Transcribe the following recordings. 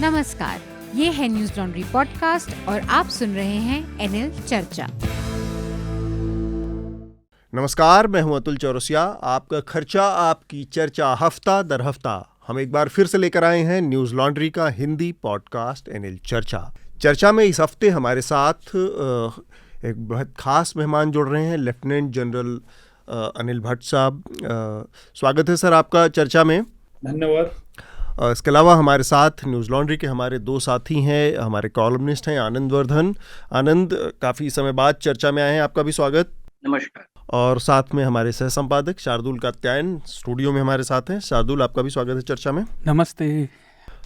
नमस्कार, ये है न्यूज लॉन्ड्री पॉडकास्ट और आप सुन रहे हैं एनएल चर्चा। नमस्कार, मैं हूं अतुल चौरसिया। आपका खर्चा आपकी चर्चा हफ्ता दर हफ्ता हम एक बार फिर से लेकर आए हैं न्यूज लॉन्ड्री का हिंदी पॉडकास्ट एनएल चर्चा में इस हफ्ते हमारे साथ एक बहुत खास मेहमान जुड़ रहे हैं, लेफ्टिनेंट जनरल अनिल भट्ट साहब। स्वागत है सर आपका चर्चा में। धन्यवाद। इसके अलावा हमारे साथ न्यूज़ लॉन्ड्री के हमारे दो साथी हैं, हमारे कॉलमनिस्ट हैं आनंद वर्धन। आनंद, काफ़ी समय बाद चर्चा में आए हैं, आपका भी स्वागत। नमस्कार। और साथ में हमारे सह संपादक शार्दुल कात्यायन स्टूडियो में हमारे साथ हैं। शार्दुल, आपका भी स्वागत है चर्चा में। नमस्ते।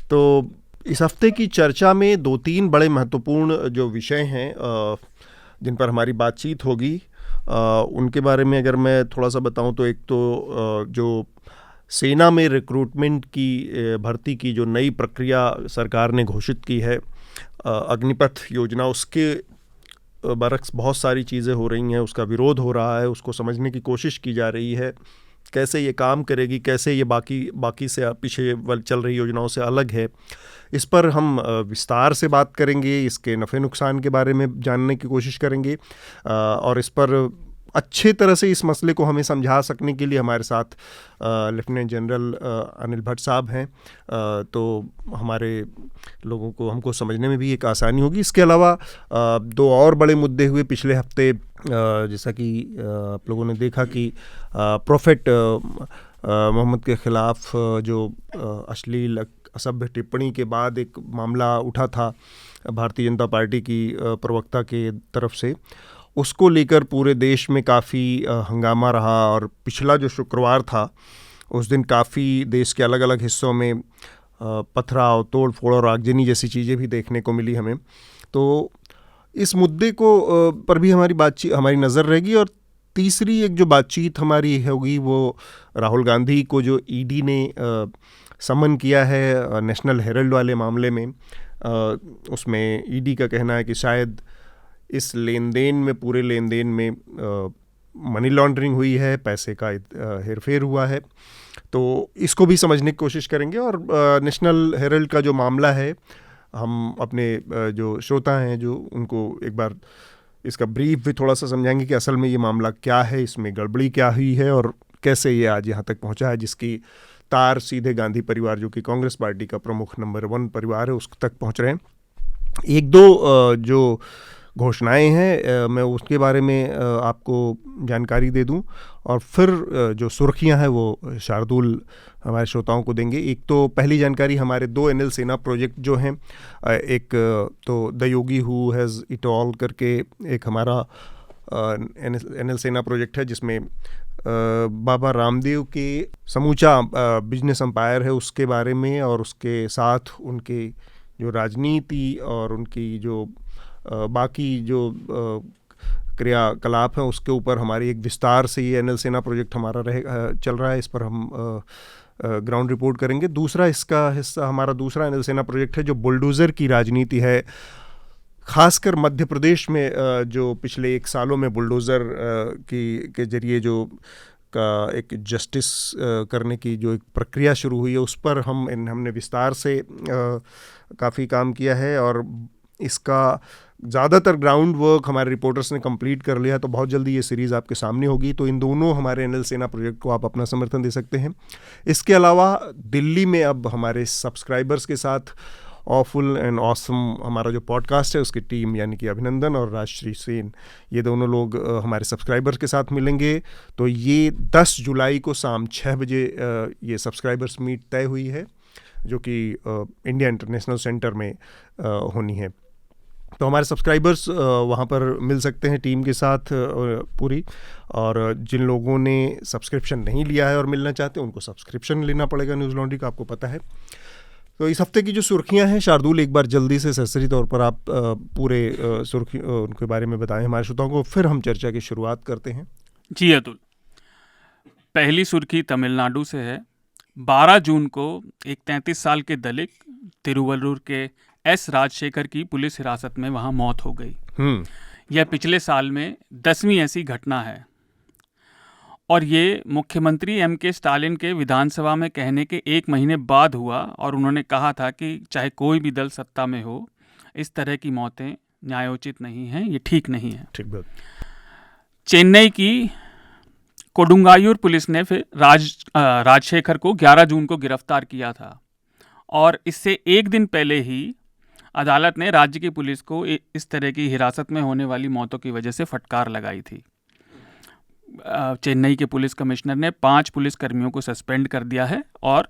तो इस हफ्ते की चर्चा में 2-3 बड़े महत्वपूर्ण जो विषय हैं जिन पर हमारी बातचीत होगी, उनके बारे में अगर मैं थोड़ा सा बताऊं तो एक तो जो सेना में रिक्रूटमेंट की भर्ती की जो नई प्रक्रिया सरकार ने घोषित की है, अग्निपथ योजना, उसके बरक्स बहुत सारी चीज़ें हो रही हैं, उसका विरोध हो रहा है, उसको समझने की कोशिश की जा रही है, कैसे ये काम करेगी, कैसे ये बाकी से पीछे चल रही योजनाओं से अलग है। इस पर हम विस्तार से बात करेंगे, इसके नफ़े नुकसान के बारे में जानने की कोशिश करेंगे और इस पर अच्छे तरह से इस मसले को हमें समझा सकने के लिए हमारे साथ लेफ्टिनेंट जनरल अनिल भट्ट साहब हैं। तो हमारे लोगों को हमको समझने में भी एक आसानी होगी। इसके अलावा 2 और बड़े मुद्दे हुए पिछले हफ्ते, जैसा कि आप लोगों ने देखा कि प्रोफेट मोहम्मद के ख़िलाफ़ जो अश्लील असभ्य टिप्पणी के बाद एक मामला उठा था भारतीय जनता पार्टी की प्रवक्ता के तरफ से, उसको लेकर पूरे देश में काफ़ी हंगामा रहा। और पिछला जो शुक्रवार था उस दिन काफ़ी देश के अलग अलग हिस्सों में पथराव, तोड़ फोड़ और आगजनी जैसी चीज़ें भी देखने को मिली हमें। तो इस मुद्दे को पर भी हमारी नज़र रहेगी। और तीसरी एक जो बातचीत हमारी होगी वो राहुल गांधी को जो ईडी ने समन किया है नेशनल हेराल्ड वाले मामले में। उसमें ईडी का कहना है कि शायद इस पूरे लेन देन में मनी लॉन्ड्रिंग हुई है, पैसे का हेरफेर हुआ है। तो इसको भी समझने की कोशिश करेंगे। और नेशनल हेराल्ड का जो मामला है, हम अपने जो श्रोता हैं जो उनको एक बार इसका ब्रीफ भी थोड़ा सा समझाएंगे कि असल में ये मामला क्या है, इसमें गड़बड़ी क्या हुई है और कैसे ये आज यहाँ तक पहुँचा है, जिसकी तार सीधे गांधी परिवार, जो कि कांग्रेस पार्टी का प्रमुख नंबर 1 परिवार है, उस तक पहुँच रहे हैं। 1-2 जो घोषणाएं हैं मैं उसके बारे में आपको जानकारी दे दूं और फिर जो सुर्खियां हैं वो शार्दुल हमारे श्रोताओं को देंगे। एक तो पहली जानकारी, हमारे 2 एनएल सेना प्रोजेक्ट जो हैं, एक तो the Yogi who has it all करके एक हमारा एनएल सेना प्रोजेक्ट है, जिसमें बाबा रामदेव के समूचा बिजनेस एम्पायर है उसके बारे में, और उसके साथ उनके जो राजनीति और उनकी जो बाकी जो क्रियाकलाप हैं उसके ऊपर हमारी एक विस्तार से ये एनएल सेना प्रोजेक्ट हमारा चल रहा है। इस पर हम ग्राउंड रिपोर्ट करेंगे। दूसरा इसका हिस्सा हमारा दूसरा एनएल सेना प्रोजेक्ट है जो बुलडोज़र की राजनीति है, खासकर मध्य प्रदेश में जो पिछले 1 सालों में बुलडोज़र के जरिए जो का एक जस्टिस करने की जो एक प्रक्रिया शुरू हुई है, उस पर हमने विस्तार से काफ़ी काम किया है। और इसका ज़्यादातर ग्राउंड वर्क हमारे रिपोर्टर्स ने कंप्लीट कर लिया है, तो बहुत जल्दी ये सीरीज़ आपके सामने होगी। तो इन दोनों हमारे एनएल सेना प्रोजेक्ट को आप अपना समर्थन दे सकते हैं। इसके अलावा दिल्ली में अब हमारे सब्सक्राइबर्स के साथ ऑफुल एंड ऑसम हमारा जो पॉडकास्ट है, उसकी टीम यानी कि अभिनंदन और राजश्री सेन, ये दोनों लोग हमारे सब्सक्राइबर्स के साथ मिलेंगे। तो ये 10 जुलाई को शाम 6 बजे ये सब्सक्राइबर्स मीट तय हुई है, जो कि इंडिया इंटरनेशनल सेंटर में होनी है। तो हमारे सब्सक्राइबर्स वहाँ पर मिल सकते हैं टीम के साथ पूरी। और जिन लोगों ने सब्सक्रिप्शन नहीं लिया है और मिलना चाहते हैं, उनको सब्सक्रिप्शन लेना पड़ेगा न्यूज़ लॉन्ड्री का, आपको पता है। तो इस हफ्ते की जो सुर्खियां हैं, शार्दुल एक बार जल्दी से सरसरी तौर पर आप पूरे सुर्खी उनके बारे में बताएं हमारे श्रोताओं को, फिर हम चर्चा की शुरुआत करते हैं। जी अतुल, पहली सुर्खी तमिलनाडु से है। 12 जून को एक 33 साल के दलित तिरुवल्लुर के एस राजशेखर की पुलिस हिरासत में वहां मौत हो गई। यह पिछले साल में 10वीं ऐसी घटना है। और ये मुख्यमंत्री M.K. स्टालिन के विधानसभा में कहने के 1 महीने बाद हुआ और उन्होंने कहा था कि चाहे कोई भी दल सत्ता में हो, इस तरह की मौतें न्यायोचित नहीं हैं, ये ठीक नहीं है। ठीक बात। चेन्नई की कोडुंगायुर पुलिस ने फिर राजशेखर को 11 जून को गिरफ्तार किया था और इससे एक दिन पहले ही अदालत ने राज्य की पुलिस को इस तरह की हिरासत में होने वाली मौतों की वजह से फटकार लगाई थी। चेन्नई के पुलिस कमिश्नर ने 5 पुलिसकर्मियों को सस्पेंड कर दिया है और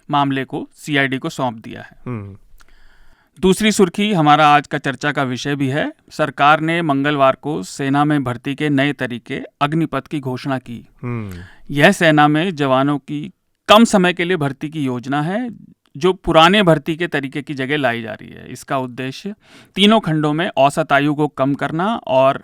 मामले को CID को सौंप दिया है। दूसरी सुर्खी हमारा आज का चर्चा का विषय भी है। सरकार ने मंगलवार को सेना में भर्ती के नए तरीके अग्निपथ की घोषणा की। यह सेना में जवानों की कम समय के लिए भर्ती की योजना है जो पुराने भर्ती के तरीके की जगह लाई जा रही है। इसका उद्देश्य तीनों खंडों में औसत आयु को कम करना और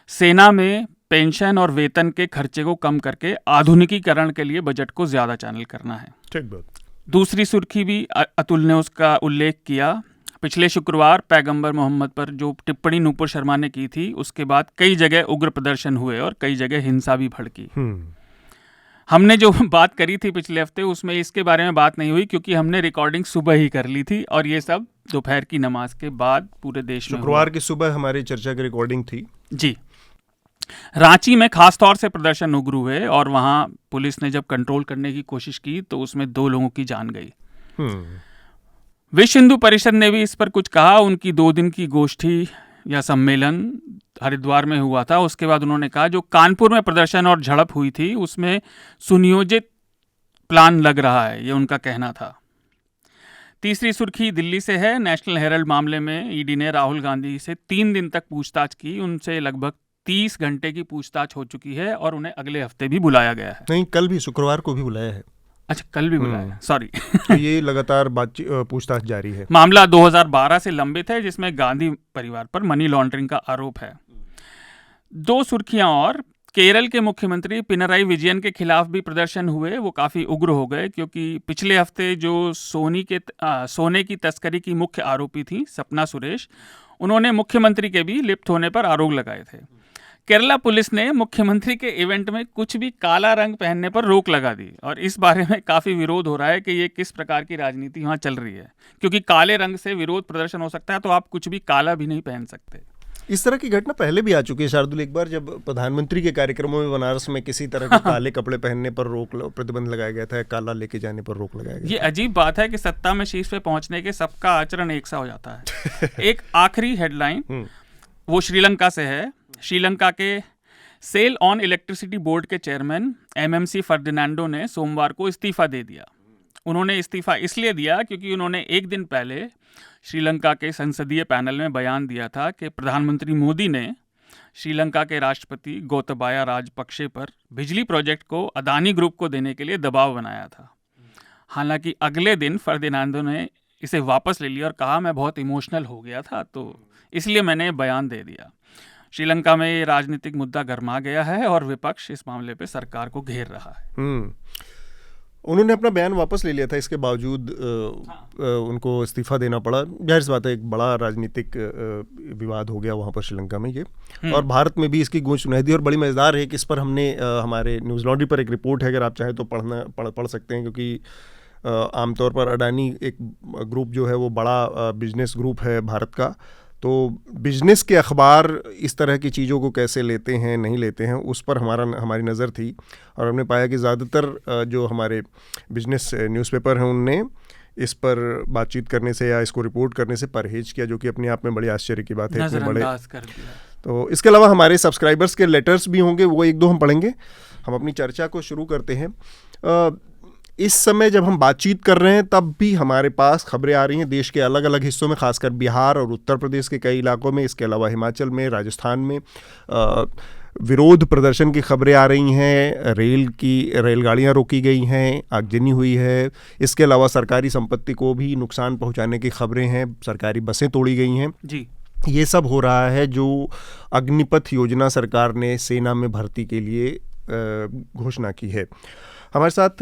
सेना में पेंशन और वेतन के खर्चे को कम करके आधुनिकीकरण के लिए बजट को ज़्यादा चैनल करना है। ठीक बात। दूसरी सुर्खी भी अतुल ने उसका उल्लेख किया। पिछले शुक्रवार पैगंबर मोहम्मद पर जो टिप्पणी नूपुर शर्मा ने की थी, उसके बाद कई जगह उग्र प्रदर्शन हुए और कई जगह हिंसा भी भड़की। हमने जो बात करी थी पिछले हफ्ते, उसमें इसके बारे में बात नहीं हुई क्योंकि हमने रिकॉर्डिंग सुबह ही कर ली थी और ये सब दोपहर की नमाज के बाद पूरे देश में। शुक्रवार की सुबह हमारी चर्चा की रिकॉर्डिंग थी जी। रांची में खास तौर से प्रदर्शन उग्र हुए और वहां पुलिस ने जब कंट्रोल करने की कोशिश की तो उसमें 2 लोगों की जान गई। विश्व हिंदू परिषद ने भी इस पर कुछ कहा। उनकी 2 दिन की गोष्ठी या सम्मेलन हरिद्वार में हुआ था। उसके बाद उन्होंने कहा जो कानपुर में प्रदर्शन और झड़प हुई थी उसमें सुनियोजित प्लान लग रहा है, ये उनका कहना था। तीसरी सुर्खी दिल्ली से है। नेशनल हेराल्ड मामले में ईडी ने राहुल गांधी से 3 दिन तक पूछताछ की। उनसे लगभग 30 घंटे की पूछताछ हो चुकी है और उन्हें अगले हफ्ते भी बुलाया गया है। नहीं, कल भी, शुक्रवार को भी बुलाया है। अच्छा, कल भी बुलाया है, सॉरी। तो ये लगातार पूछताछ जारी है। मामला 2012 से लंबित है जिसमें गांधी परिवार पर मनी लॉन्ड्रिंग का आरोप है। 2 सुर्खियां और। केरल के मुख्यमंत्री पिनराई विजयन के खिलाफ भी प्रदर्शन हुए। वो काफ़ी उग्र हो गए क्योंकि पिछले हफ्ते जो सोने की तस्करी की मुख्य आरोपी थी सपना सुरेश, उन्होंने मुख्यमंत्री के भी लिप्त होने पर आरोप लगाए थे। केरला पुलिस ने मुख्यमंत्री के इवेंट में कुछ भी काला रंग पहनने पर रोक लगा दी और इस बारे में काफ़ी विरोध हो रहा है कि ये किस प्रकार की राजनीति वहाँ चल रही है, क्योंकि काले रंग से विरोध प्रदर्शन हो सकता है तो आप कुछ भी काला भी नहीं पहन सकते। इस तरह की घटना पहले भी आ चुकी है शार्दुल। एक बार जब प्रधानमंत्री के कार्यक्रमों में बनारस में किसी तरह के काले कपड़े पहनने पर प्रतिबंध लगाया गया था, काला लेके जाने पर रोक लगाया गया। ये अजीब बात है कि सत्ता में शीर्ष पे पहुंचने के सबका आचरण एक सा हो जाता है। एक आखिरी हेडलाइन वो श्रीलंका से है। श्रीलंका के सेल ऑन इलेक्ट्रिसिटी बोर्ड के चेयरमैन MMC फर्डिनांडो ने सोमवार को इस्तीफा दे दिया। उन्होंने इस्तीफा इसलिए दिया क्योंकि उन्होंने एक दिन पहले श्रीलंका के संसदीय पैनल में बयान दिया था कि प्रधानमंत्री मोदी ने श्रीलंका के राष्ट्रपति गोतबाया राजपक्षे पर बिजली प्रोजेक्ट को अदानी ग्रुप को देने के लिए दबाव बनाया था। हालांकि अगले दिन फर्डिनांडो ने इसे वापस ले लिया और कहा मैं बहुत इमोशनल हो गया था तो इसलिए मैंने बयान दे दिया। श्रीलंका में ये राजनीतिक मुद्दा गर्मा गया है और विपक्ष इस मामले पे सरकार को घेर रहा है। उन्होंने अपना बयान वापस ले लिया था, इसके बावजूद उनको इस्तीफा देना पड़ा। जाहिर सी बात है, एक बड़ा राजनीतिक विवाद हो गया वहाँ पर श्रीलंका में ये, और भारत में भी इसकी गूंज सुनाई दी। और बड़ी मज़ेदार है कि इस पर हमने हमारे न्यूज़ लॉन्ड्री पर एक रिपोर्ट है, अगर आप चाहें तो पढ़ सकते हैं, क्योंकि आमतौर पर अडानी एक ग्रुप जो है वो बड़ा बिजनेस ग्रुप है भारत का, तो बिजनेस के अखबार इस तरह की चीज़ों को कैसे लेते हैं नहीं लेते हैं उस पर हमारी नज़र थी। और हमने पाया कि ज़्यादातर जो हमारे बिजनेस न्यूज़पेपर हैं उनने इस पर बातचीत करने से या इसको रिपोर्ट करने से परहेज किया, जो कि अपने आप में बड़े आश्चर्य की बात है। इतने बड़े तो इसके अलावा हमारे सब्सक्राइबर्स के लेटर्स भी होंगे, वो 1-2 हम पढ़ेंगे। हम अपनी चर्चा को शुरू करते हैं। इस समय जब हम बातचीत कर रहे हैं तब भी हमारे पास खबरें आ रही हैं देश के अलग अलग हिस्सों में, खासकर बिहार और उत्तर प्रदेश के कई इलाकों में, इसके अलावा हिमाचल में, राजस्थान में विरोध प्रदर्शन की खबरें आ रही हैं। रेलगाड़ियां रोकी गई हैं, आगजनी हुई है। इसके अलावा सरकारी संपत्ति को भी नुकसान पहुंचाने की खबरें हैं, सरकारी बसें तोड़ी गई हैं जी। ये सब हो रहा है जो अग्निपथ योजना सरकार ने सेना में भर्ती के लिए घोषणा की है। हमारे साथ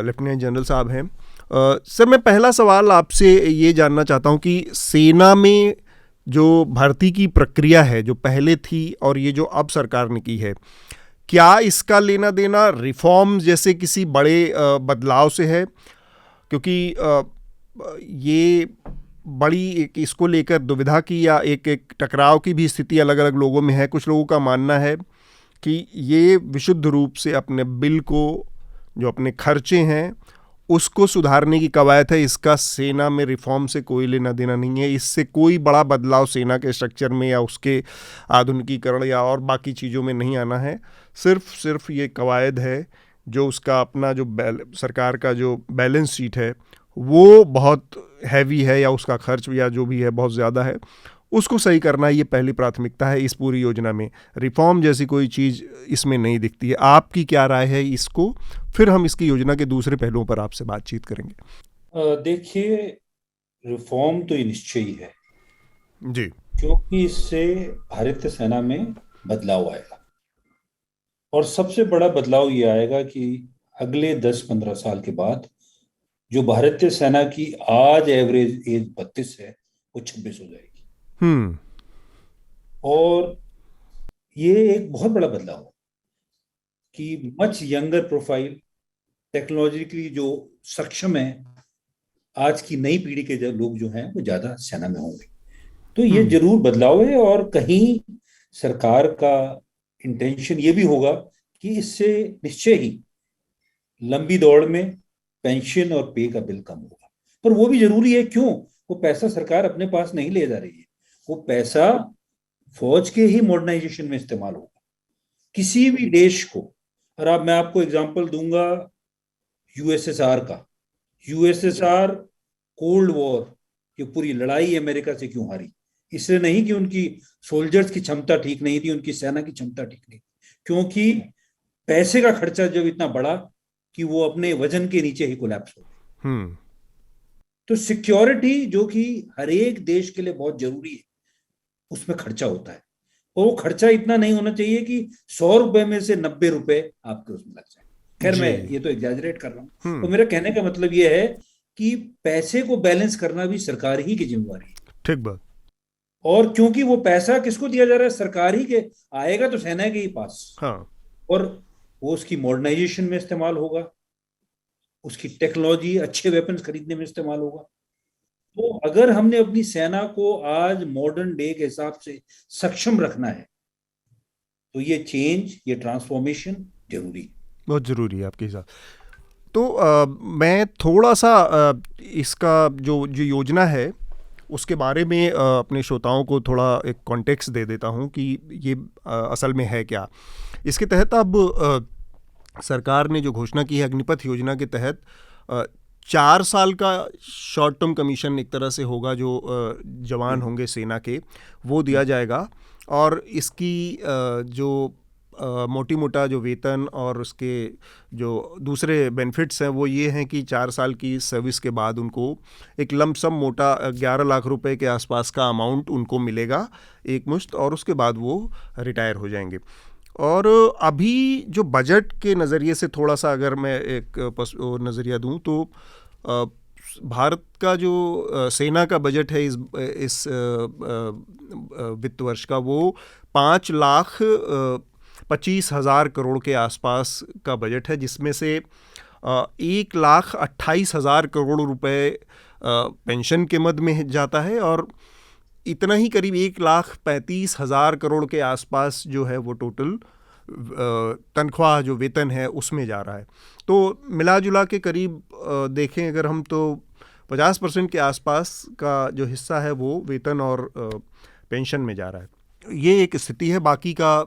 लेफ्टिनेंट जनरल साहब हैं। सर, मैं पहला सवाल आपसे ये जानना चाहता हूँ कि सेना में जो भर्ती की प्रक्रिया है जो पहले थी और ये जो अब सरकार ने की है, क्या इसका लेना देना रिफॉर्म जैसे किसी बड़े बदलाव से है? क्योंकि ये बड़ी एक इसको लेकर दुविधा की या एक टकराव की भी स्थिति अलग अलग लोगों में है। कुछ लोगों का मानना है कि ये विशुद्ध रूप से अपने बिल को, जो अपने खर्चे हैं उसको सुधारने की कवायद है। इसका सेना में रिफॉर्म से कोई लेना देना नहीं है। इससे कोई बड़ा बदलाव सेना के स्ट्रक्चर में या उसके आधुनिकीकरण या और बाकी चीज़ों में नहीं आना है। सिर्फ ये कवायद है जो उसका अपना जो सरकार का जो बैलेंस शीट है वो बहुत हैवी है या उसका खर्च या जो भी है बहुत ज़्यादा है, उसको सही करना ये पहली प्राथमिकता है इस पूरी योजना में। रिफॉर्म जैसी कोई चीज़ इसमें नहीं दिखती है। आपकी क्या राय है इसको? फिर हम इसकी योजना के दूसरे पहलुओं पर आपसे बातचीत करेंगे। देखिए, रिफॉर्म तो ये निश्चय ही है जी, क्योंकि इससे भारतीय सेना में बदलाव आएगा और सबसे बड़ा बदलाव ये आएगा कि अगले 10-15 साल के बाद जो भारतीय सेना की आज एवरेज एज 32 है वो 26 हो जाएगी। और ये एक बहुत बड़ा बदलाव है कि मच यंगर प्रोफाइल, टेक्नोलॉजिकली जो सक्षम है, आज की नई पीढ़ी के जो लोग जो हैं वो ज्यादा सेना में होंगे। तो ये जरूर बदलाव है और कहीं सरकार का इंटेंशन ये भी होगा कि इससे निश्चय ही लंबी दौड़ में पेंशन और पे का बिल कम होगा। पर वो भी जरूरी है। क्यों? वो पैसा सरकार अपने पास नहीं ले जा रही है, वो पैसा फौज के ही मॉडर्नाइजेशन में इस्तेमाल होगा। किसी भी देश को, और अब मैं आपको एग्जांपल दूंगा यूएसएसआर का। यूएसएसआर कोल्ड वॉर, ये पूरी लड़ाई अमेरिका से क्यों हारी? इसलिए नहीं कि उनकी सोल्जर्स की क्षमता ठीक नहीं थी, उनकी सेना की क्षमता ठीक नहीं, क्योंकि पैसे का खर्चा जब इतना बड़ा कि वो अपने वजन के नीचे ही कोलैप्स हो गए। तो सिक्योरिटी जो कि हर एक देश के लिए बहुत जरूरी है, उसमें खर्चा होता है और वो खर्चा इतना नहीं होना चाहिए कि 100 रुपए में से 90 रुपए आपके उसमें लग जाए। खैर, मैं ये तो एग्जैजरेट कर रहा हूँ। तो मेरा कहने का मतलब ये है कि पैसे को बैलेंस करना भी सरकार ही की जिम्मेवारी है। ठीक बात। और क्योंकि वो पैसा किसको दिया जा रहा है? सरकार ही के आएगा तो सेना के ही पास। और वो उसकी मॉडर्नाइजेशन में इस्तेमाल होगा, उसकी टेक्नोलॉजी, अच्छे वेपन्स खरीदने में इस्तेमाल होगा। तो अगर हमने अपनी सेना को आज मॉडर्न डे के हिसाब से सक्षम रखना है तो ये चेंज, ये ट्रांसफॉर्मेशन जरूरी है, बहुत ज़रूरी है आपके हिसाब। तो मैं थोड़ा सा इसका जो योजना है उसके बारे में अपने श्रोताओं को थोड़ा एक कॉन्टेक्स्ट दे देता हूँ कि ये असल में है क्या। इसके तहत अब सरकार ने जो घोषणा की है अग्निपथ योजना के तहत 4 साल का शॉर्ट टर्म कमीशन एक तरह से होगा, जो जवान होंगे सेना के वो दिया जाएगा। और इसकी जो मोटी मोटा जो वेतन और उसके जो दूसरे बेनिफिट्स हैं वो ये हैं कि 4 साल की सर्विस के बाद उनको एक लमसम मोटा 11 लाख रुपए के आसपास का अमाउंट उनको मिलेगा एक मुश्त, और उसके बाद वो रिटायर हो जाएंगे। और अभी जो बजट के नज़रिए से थोड़ा सा अगर मैं एक नज़रिया दूं तो भारत का जो सेना का बजट है इस वित्त वर्ष का वो 5,25,000 करोड़ के आसपास का बजट है, जिसमें से 1,28,000 करोड़ रुपए पेंशन के मद में जाता है और इतना ही करीब 1,35,000 करोड़ के आसपास जो है वो टोटल तनख्वाह जो वेतन है उसमें जा रहा है। तो मिला जुला के करीब देखें अगर हम तो 50% के आसपास का जो हिस्सा है वो वेतन और पेंशन में जा रहा है। ये एक स्थिति है। बाकी का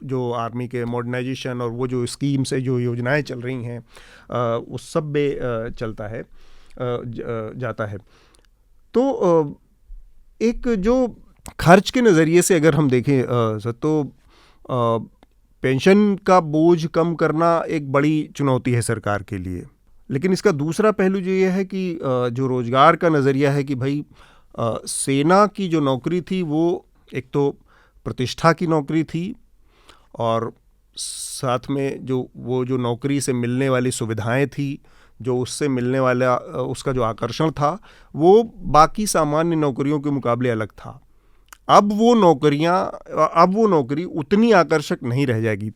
जो आर्मी के मॉडर्नाइजेशन और वो जो स्कीम से जो योजनाएं चल रही हैं उस सब में चलता है जाता है। तो एक जो खर्च के नज़रिए से अगर हम देखें तो पेंशन का बोझ कम करना एक बड़ी चुनौती है सरकार के लिए, लेकिन इसका दूसरा पहलू जो ये है कि जो रोज़गार का नज़रिया है कि भाई सेना की जो नौकरी थी वो एक तो प्रतिष्ठा की नौकरी थी और साथ में जो नौकरी से मिलने वाली सुविधाएं थी, जो उससे मिलने वाला उसका जो आकर्षण था वो बाकी सामान्य नौकरियों के मुकाबले अलग था। अब वो नौकरी उतनी आकर्षक नहीं रह जाएगी।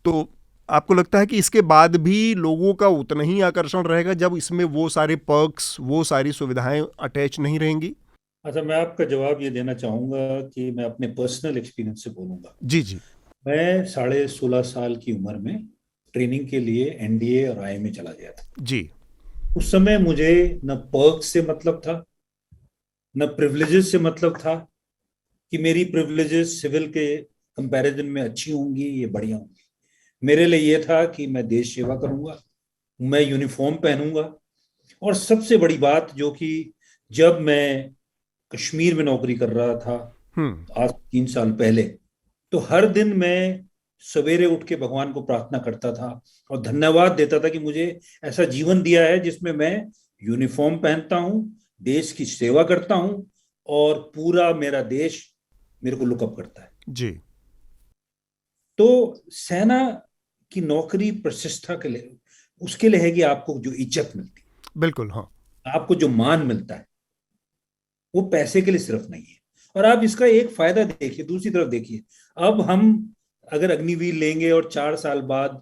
तो आपको लगता है कि इसके बाद भी लोगों का उतना ही आकर्षण रहेगा जब इसमें वो सारे पर्क्स, वो सारी सुविधाएं अटैच नहीं रहेंगी? अच्छा, मैं आपका जवाब ये देना चाहूँगा कि मैं अपने पर्सनल एक्सपीरियंस से बोलूँगा। जी जी। मैं 16.5 साल की उम्र में ट्रेनिंग के लिए एनडीए और आईएमए चला गया था। जी। उस समय मुझे न पर्क से मतलब था, न प्रिविलेजेस से मतलब था कि मेरी प्रिविलेजेस सिविल के कंपैरिजन में अच्छी होंगी, ये बढ़िया होंगी। मेरे लिए ये था कि मैं देश सेवा करूंगा, मैं यूनिफॉर्म पहनूंगा। और सबसे बड़ी बात जो कि जब मैं कश्मीर में नौकरी कर रहा था आज 3 साल पहले, तो हर दिन मैं सवेरे उठ के भगवान को प्रार्थना करता था और धन्यवाद देता था कि मुझे ऐसा जीवन दिया है जिसमें मैं यूनिफॉर्म पहनता हूं, देश की सेवा करता हूं और पूरा मेरा देश मेरे को लुकअप करता है। जी। तो सेना की नौकरी प्रतिष्ठा के लिए, उसके लिए है कि आपको जो इज्जत मिलती है, बिल्कुल। हाँ। आपको जो मान मिलता है, वो पैसे के लिए सिर्फ नहीं है। और आप इसका एक फायदा देखिए, दूसरी तरफ देखिए, अब हम अगर अग्निवीर लेंगे और 4 साल बाद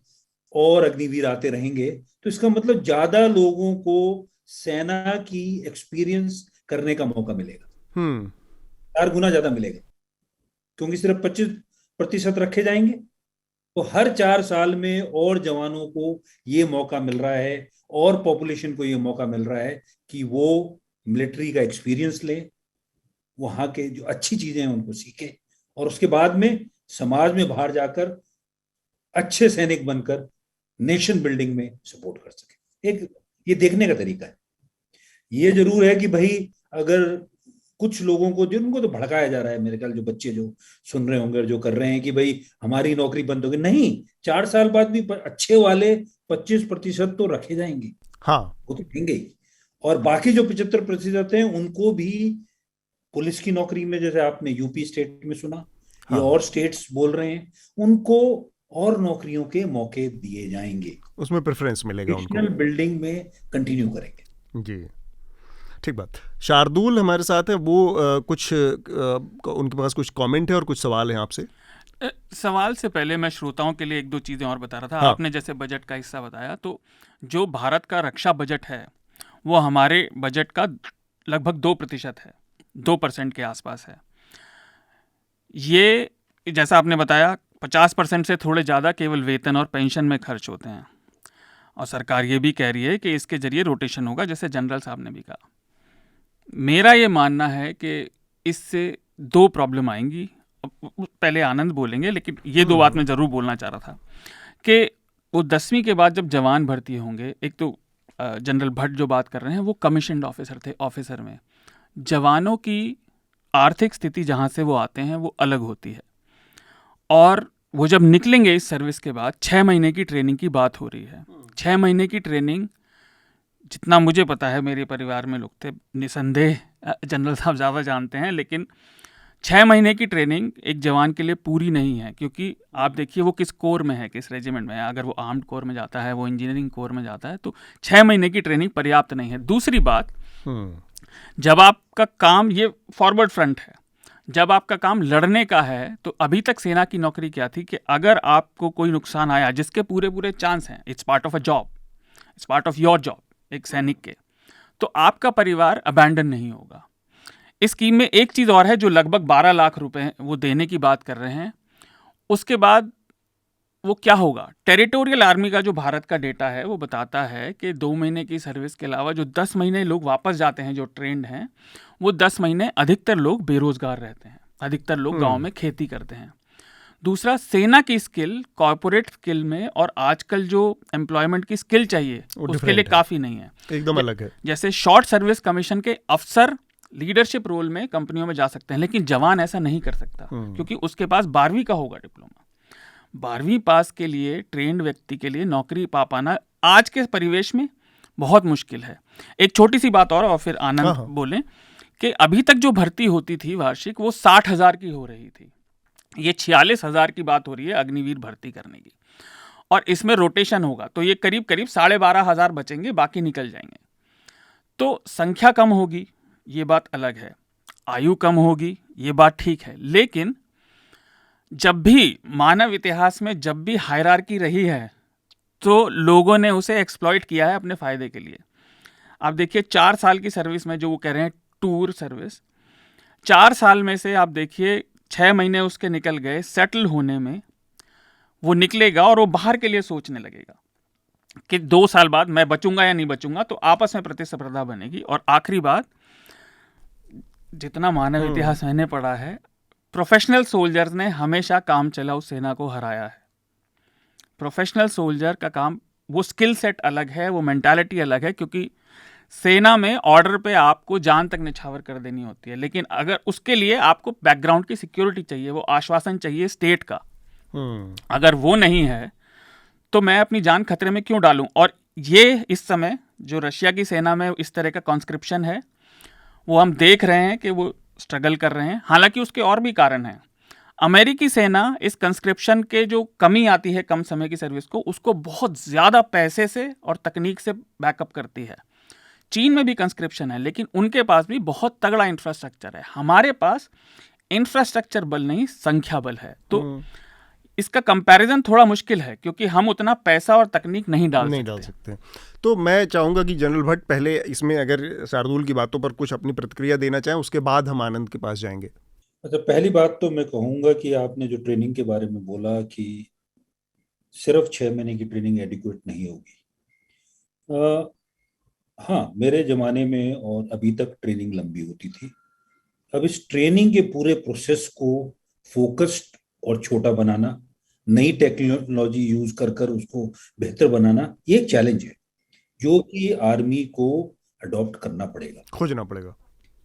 और अग्निवीर आते रहेंगे, तो इसका मतलब ज्यादा लोगों को सेना की एक्सपीरियंस करने का मौका मिलेगा, 4 गुना ज्यादा मिलेगा, क्योंकि सिर्फ 25% रखे जाएंगे। तो हर 4 साल में और जवानों को ये मौका मिल रहा है और पॉपुलेशन को ये मौका मिल रहा है कि वो मिलिट्री का एक्सपीरियंस ले, वहां के जो अच्छी चीजें हैं उनको सीखे और उसके बाद में समाज में बाहर जाकर अच्छे सैनिक बनकर नेशन बिल्डिंग में सपोर्ट कर सके। एक ये देखने का तरीका है। ये जरूर है कि भाई अगर कुछ लोगों को, जिनको तो भड़काया जा रहा है, मेरे ख्याल जो बच्चे जो सुन रहे होंगे और जो कर रहे हैं कि भाई हमारी नौकरी बंद होगी, नहीं, 4 साल बाद भी अच्छे वाले 25% तो रखे जाएंगे। हाँ। वो तो देंगे ही। और बाकी जो 75% हैं उनको भी पुलिस की नौकरी में, जैसे आपने यूपी स्टेट में सुना, ये और स्टेट्स बोल रहे हैं, उनको और नौकरियों के मौके दिए जाएंगे, उसमें प्रेफरेंस मिलेगा उनको, नेशनल बिल्डिंग में कंटिन्यू करेंगे। जी। ठीक बात। शार्दुल हमारे साथ है, वो उनके पास कुछ कमेंट है और कुछ सवाल हैं आपसे। सवाल से पहले मैं श्रोताओं के लिए एक दो चीज़ें और बता रहा था। हाँ। आपने जैसे बजट का हिस्सा बताया, तो जो भारत का रक्षा बजट है वो हमारे बजट का लगभग 2% है, 2% के आसपास है। ये जैसा आपने बताया 50% से थोड़े ज़्यादा केवल वेतन और पेंशन में खर्च होते हैं, और सरकार ये भी कह रही है कि इसके जरिए रोटेशन होगा, जैसे जनरल साहब ने भी कहा। मेरा ये मानना है कि इससे 2 प्रॉब्लम आएंगी। पहले आनंद बोलेंगे, लेकिन ये 2 बात मैं ज़रूर बोलना चाह रहा था कि वो 10वीं के बाद जब जवान भर्ती होंगे, एक तो जनरल भट्ट जो बात कर रहे हैं वो कमीशन्ड ऑफिसर थे, ऑफिसर में जवानों की आर्थिक स्थिति जहाँ से वो आते हैं वो अलग होती है, और वो जब निकलेंगे इस सर्विस के बाद 6 महीने की ट्रेनिंग की बात हो रही है। 6 महीने की ट्रेनिंग, जितना मुझे पता है, मेरे परिवार में लोग थे, निसंदेह जनरल साहब ज़्यादा जानते हैं, लेकिन 6 महीने की ट्रेनिंग एक जवान के लिए पूरी नहीं है, क्योंकि आप देखिए वो किस कोर में है, किस रेजिमेंट में है। अगर वो आर्म्ड कोर में जाता है, वो इंजीनियरिंग कोर में जाता है, तो 6 महीने की ट्रेनिंग पर्याप्त नहीं है। दूसरी बात, जब आपका काम, ये फॉरवर्ड फ्रंट है, जब आपका काम लड़ने का है, तो अभी तक सेना की नौकरी क्या थी कि अगर आपको कोई नुकसान आया, जिसके पूरे पूरे चांस हैं, it's part of a job, it's part of your job एक सैनिक के, तो आपका परिवार अबैंडन नहीं होगा। इस स्कीम में एक चीज़ और है, जो लगभग 12 लाख रुपए वो देने की बात कर रहे हैं। उसके बाद वो क्या होगा? टेरिटोरियल आर्मी का जो भारत का डेटा है वो बताता है कि 2 महीने की सर्विस के अलावा जो 10 महीने लोग वापस जाते हैं, जो ट्रेंड हैं, वो 10 महीने अधिकतर लोग बेरोजगार रहते हैं, अधिकतर लोग गांव में खेती करते हैं। दूसरा, सेना की स्किल कॉर्पोरेट स्किल में और आजकल जो एम्प्लॉयमेंट की स्किल चाहिए उसके लिए काफ़ी नहीं है, एकदम अलग है। जैसे शॉर्ट सर्विस कमीशन के अफसर लीडरशिप रोल में कंपनियों में जा सकते हैं, लेकिन जवान ऐसा नहीं कर सकता, क्योंकि उसके पास 12वीं का होगा डिप्लोमा। 12वीं पास के लिए ट्रेंड व्यक्ति के लिए नौकरी पा पाना आज के परिवेश में बहुत मुश्किल है। एक छोटी सी बात और फिर आनंद बोलें कि अभी तक जो भर्ती होती थी वार्षिक, वो 60,000 की हो रही थी। ये 46,000 की बात हो रही है अग्निवीर भर्ती करने की, और इसमें रोटेशन होगा, तो ये करीब करीब 12,500 बचेंगे, बाकी निकल जाएंगे। तो संख्या कम होगी, ये बात अलग है। आयु कम होगी, ये बात ठीक है, लेकिन जब भी मानव इतिहास में जब भी हायरार्की रही है तो लोगों ने उसे एक्सप्लॉइट किया है अपने फायदे के लिए। आप देखिए 4 साल की सर्विस में जो वो कह रहे हैं टूर सर्विस, 4 साल में से आप देखिए 6 महीने उसके निकल गए सेटल होने में, वो निकलेगा और वो बाहर के लिए सोचने लगेगा कि 2 साल बाद मैं बचूंगा या नहीं बचूंगा, तो आपस में प्रतिस्पर्धा बनेगी। और आखिरी बात, जितना मानव इतिहास मैंने पढ़ा है, प्रोफेशनल सोल्जर्स ने हमेशा काम चलाऊ सेना को हराया है। प्रोफेशनल सोल्जर का काम, वो स्किल सेट अलग है, वो मेंटालिटी अलग है, क्योंकि सेना में ऑर्डर पे आपको जान तक निछावर कर देनी होती है, लेकिन अगर उसके लिए आपको बैकग्राउंड की सिक्योरिटी चाहिए, वो आश्वासन चाहिए स्टेट का, अगर वो नहीं है तो मैं अपनी जान खतरे में क्यों डालूं। और ये इस समय जो रशिया की सेना में इस तरह का कॉन्स्क्रिप्शन है, वो हम देख रहे हैं कि वो स्ट्रगल कर रहे हैं। हालांकि उसके और भी कारण हैं। अमेरिकी सेना इस कंस्क्रिप्शन के जो कमी आती है कम समय की सर्विस को, उसको बहुत ज़्यादा पैसे से और तकनीक से बैकअप करती है। चीन में भी कंस्क्रिप्शन है, लेकिन उनके पास भी बहुत तगड़ा इंफ्रास्ट्रक्चर है। हमारे पास इंफ्रास्ट्रक्चर बल नहीं, संख्या बल है। तो इसका कंपैरिजन थोड़ा मुश्किल है, क्योंकि हम उतना पैसा और तकनीक नहीं डाल सकते। तो मैं चाहूँगा कि जनरल भट्ट पहले इसमें अगर शार्दुल की बातों पर कुछ अपनी प्रतिक्रिया देना चाहें, उसके बाद हम आनंद के पास जाएंगे। अच्छा, पहली बात तो मैं कहूँगा कि आपने जो ट्रेनिंग के बारे में बोला कि सिर्फ 6 महीने की ट्रेनिंग एडिक्वेट नहीं होगी। हाँ, मेरे ज़माने में और अभी तक ट्रेनिंग लंबी होती थी। अब इस ट्रेनिंग के पूरे प्रोसेस को फोकस्ड और छोटा बनाना, नई टेक्नोलॉजी यूज कर कर उसको बेहतर बनाना, ये एक चैलेंज है जो कि आर्मी को अडॉप्ट करना पड़ेगा, खोजना पड़ेगा।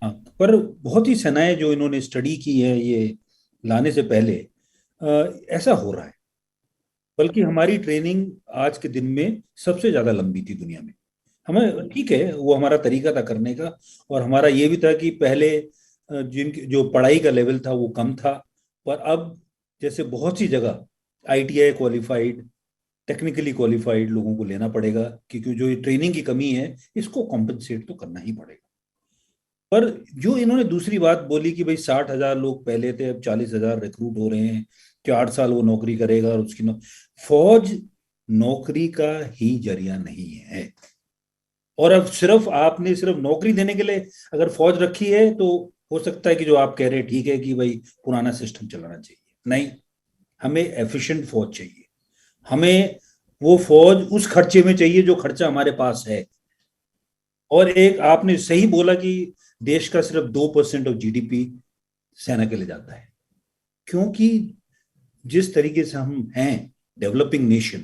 हाँ, पर बहुत ही सेनाएं जो इन्होंने स्टडी की है ये लाने से पहले, ऐसा हो रहा है। बल्कि हमारी ट्रेनिंग आज के दिन में सबसे ज्यादा लंबी थी दुनिया में। हमें ठीक है, वो हमारा तरीका था करने का, और हमारा ये भी था कि पहले जिनकी जो पढ़ाई का लेवल था वो कम था, पर अब जैसे बहुत सी जगह ITI क्वालिफाइड, टेक्निकली क्वालिफाइड लोगों को लेना पड़ेगा, क्योंकि जो ये ट्रेनिंग की कमी है इसको कॉम्पनसेट तो करना ही पड़ेगा। पर जो इन्होंने दूसरी बात बोली कि भाई 60,000 लोग पहले थे, अब 40,000 रिक्रूट हो रहे हैं, 4 साल वो नौकरी करेगा और उसकी फौज नौकरी का ही जरिया नहीं है। और अब सिर्फ आपने सिर्फ नौकरी देने के लिए अगर फौज रखी है तो हो सकता है कि जो आप कह रहे हैं ठीक है कि भाई पुराना सिस्टम चलाना चाहिए, नहीं, हमें एफिशिएंट फौज चाहिए। हमें वो फौज उस खर्चे में चाहिए जो खर्चा हमारे पास है। और एक आपने सही बोला कि देश का सिर्फ 2% ऑफ GDP सेना के लिए जाता है, क्योंकि जिस तरीके से हम हैं डेवलपिंग नेशन,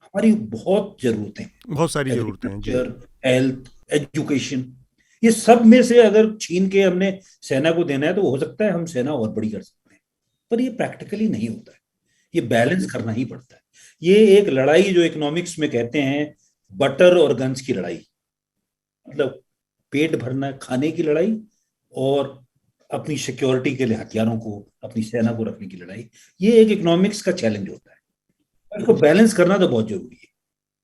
हमारी बहुत जरूरतें हैं, बहुत सारी जरूरतें हैं, हेल्थ, एजुकेशन, ये सब में से अगर छीन के हमने सेना को देना है तो हो सकता है हम सेना और बड़ी कर सकते हैं, पर ये प्रैक्टिकली नहीं होता है। ये बैलेंस करना ही पड़ता है। ये एक लड़ाई जो इकोनॉमिक्स में कहते हैं बटर और गन्स की लड़ाई, मतलब पेट भरना खाने की लड़ाई और अपनी सिक्योरिटी के लिए हथियारों को, अपनी सेना को रखने की लड़ाई, ये एक इकोनॉमिक्स का चैलेंज होता है। इसको बैलेंस करना तो बहुत जरूरी है।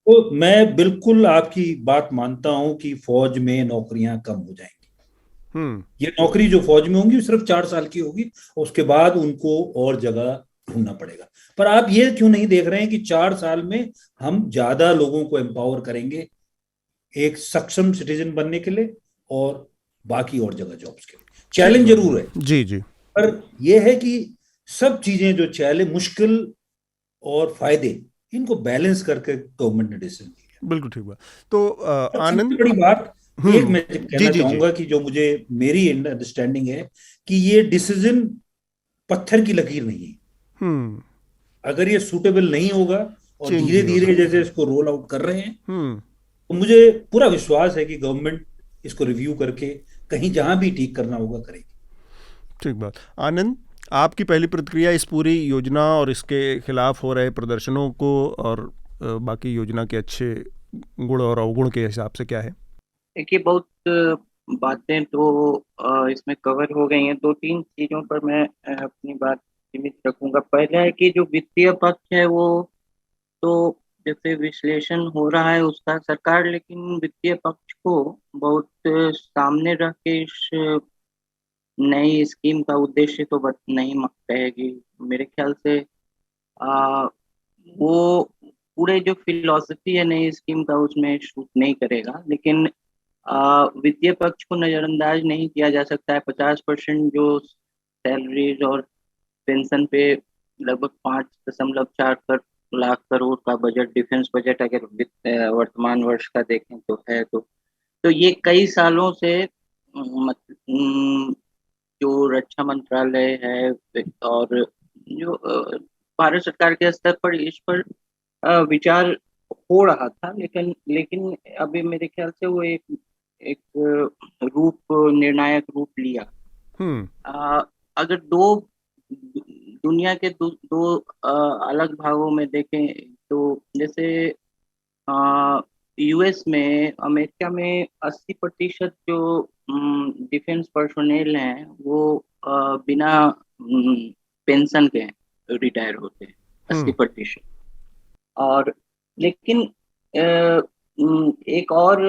तो मैं बिल्कुल आपकी बात मानता हूं कि फौज में नौकरियां कम हो जाएंगी। ये नौकरी जो फौज में होंगी सिर्फ 4 साल की होगी, उसके बाद उनको और जगह ढूंढना पड़ेगा। पर आप ये क्यों नहीं देख रहे हैं कि 4 साल में हम ज्यादा लोगों को एम्पावर करेंगे एक सक्षम सिटीजन बनने के लिए और बाकी और जगह जॉब्स के लिए। चैलेंज जरूर है जी जी, पर यह है कि सब चीजें जो चैलेंज, मुश्किल और फायदे, इनको बैलेंस करके गवर्नमेंट ने डिसीजन लिया। बिल्कुल ठीक बात। तो आनंद, बड़ी बात एक मैं कहना चाहूंगा कि जो मुझे मेरी अंडरस्टैंडिंग है कि ये डिसीजन पत्थर की लकीर नहीं है। अगर ये सूटेबल नहीं होगा और धीरे धीरे जैसे इसको रोल आउट कर रहे हैं, तो मुझे पूरा विश्वास है कि गवर्नमेंट इसको रिव्यू करके कहीं जहां भी ठीक करना होगा करेगी। ठीक बात। आनंद, आपकी पहली प्रतिक्रिया इस पूरी योजना और इसके खिलाफ हो रहे प्रदर्शनों को और बाकी योजना के अच्छे गुण और अवगुण के हिसाब से क्या है? देखिए, बहुत बातें तो इसमें कवर हो गई हैं। 2-3 चीजों पर मैं अपनी बात सीमित रखूंगा। पहला है कि जो वित्तीय पक्ष है वो तो जैसे विश्लेषण हो रहा है उसका सरकार, लेकिन वित्तीय पक्ष को बहुत सामने रख के इस नई स्कीम का उद्देश्य तो नहीं रहेगी मेरे ख्याल से। आ, वो पूरे जो फिलॉसफी है नई स्कीम का उसमें शूट नहीं करेगा, लेकिन वित्तीय पक्ष को नजरअंदाज नहीं किया जा सकता है। 50% जो सैलरीज और पेंशन पे लगभग 5.4 लाख करोड़ का बजट, डिफेंस बजट अगर वर्तमान वर्ष का देखें तो है। तो ये कई सालों से जो रक्षा मंत्रालय है और जो भारत सरकार के स्तर पर इस पर विचार हो रहा था, लेकिन लेकिन अभी मेरे ख्याल से वो एक एक रूप निर्णायक रूप लिया। हम्म। अगर दो दुनिया के दो अलग भागों में देखें तो जैसे यूएस में, अमेरिका में 80% जो डिफेंस पर्सोनेल हैं वो बिना पेंशन के रिटायर होते हैं, 80%। और लेकिन एक और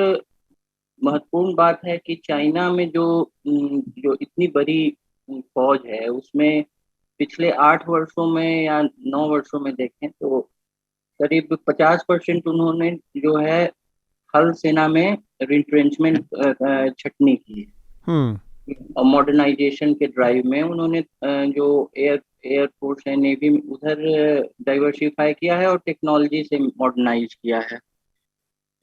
महत्वपूर्ण बात है कि चाइना में जो इतनी बड़ी फौज है उसमें पिछले 8 वर्षों में या 9 वर्षों में देखें तो करीब 50% उन्होंने जो है थल सेना में रिट्रेंचमेंट छटनी की है। और मॉडर्नाइजेशन के ड्राइव में उन्होंने जो एयरफोर्स है, नेवी में उधर डाइवर्सिफाई किया है और टेक्नोलॉजी से मॉडर्नाइज किया है।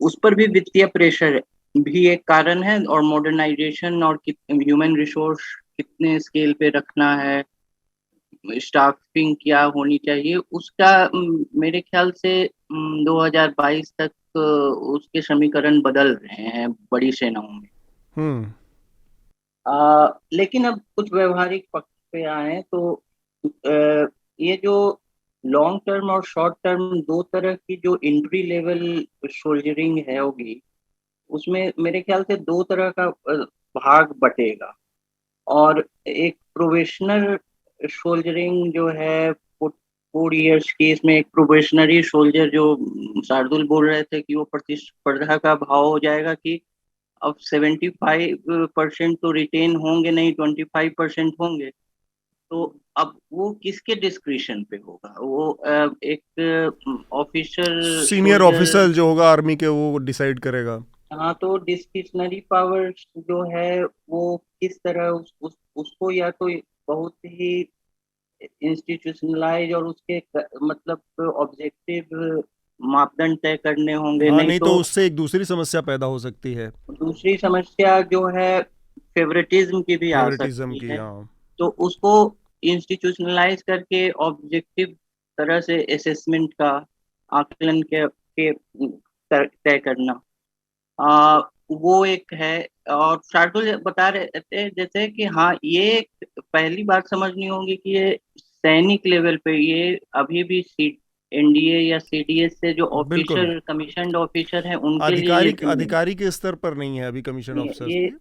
उस पर भी वित्तीय प्रेशर भी एक कारण है, और मॉडर्नाइजेशन और ह्यूमन रिसोर्स कितने स्केल पे रखना है, स्टाफिंग क्या होनी चाहिए, उसका मेरे ख्याल से 2022 तक उसके समीकरण बदल रहे हैं बड़ी सेनाओं में। लेकिन अब कुछ व्यवहारिक पक्ष पे आए तो ये जो लॉन्ग टर्म और शॉर्ट टर्म दो तरह की जो एंट्री लेवल सोल्जरिंग है होगी, उसमें मेरे ख्याल से दो तरह का भाग बटेगा। और एक प्रोबेशनर सोल्जरिंग जो है 4 इयर्स की, इसमें एक प्रोबेशनरी सोल्जर जो शार्दुल बोल रहे थे कि वो प्रतिस्पर्धा का भाव हो जाएगा कि अब 75% तो रिटेन होंगे नहीं, 25% होंगे। तो अब वो किसके डिस्क्रिशन पे होगा? वो एक ऑफिसर, सीनियर ऑफिसर जो होगा आर्मी के, वो डिसाइड करेगा। हाँ, तो डिस्क्रिशनरी पावर जो है वो किस तरह उसको या तो बहुत ही इंस्टीट्यूशनलाइज और उसके मतलब ऑब्जेक्टिव मापदंड तय करने होंगे, हाँ, नहीं नहीं तो तो उससे एक दूसरी समस्या पैदा हो सकती है, दूसरी समस्या जो है फेवरेटिज्म की भी आ फेवरेटिज्म सकती की। है। हाँ। तो उसको इंस्टीट्यूशनलाइज करके ऑब्जेक्टिव तरह से असेसमेंट का आकलन के तय करना, वो एक है। और शार्दुल बता रहे थे जैसे कि हाँ, ये पहली बात समझनी होगी कि ये सैनिक लेवल पे, ये अभी भी एनडीए या सीडीएस से जो बिल्कुल, ऑफिसर, कमीशन्ड ऑफिसर हैं उनके लिए ये आधिकारिक जिम्मेदारी अधिकारी के स्तर पर नहीं है अभी कमीशन ऑफिसर्स ये की।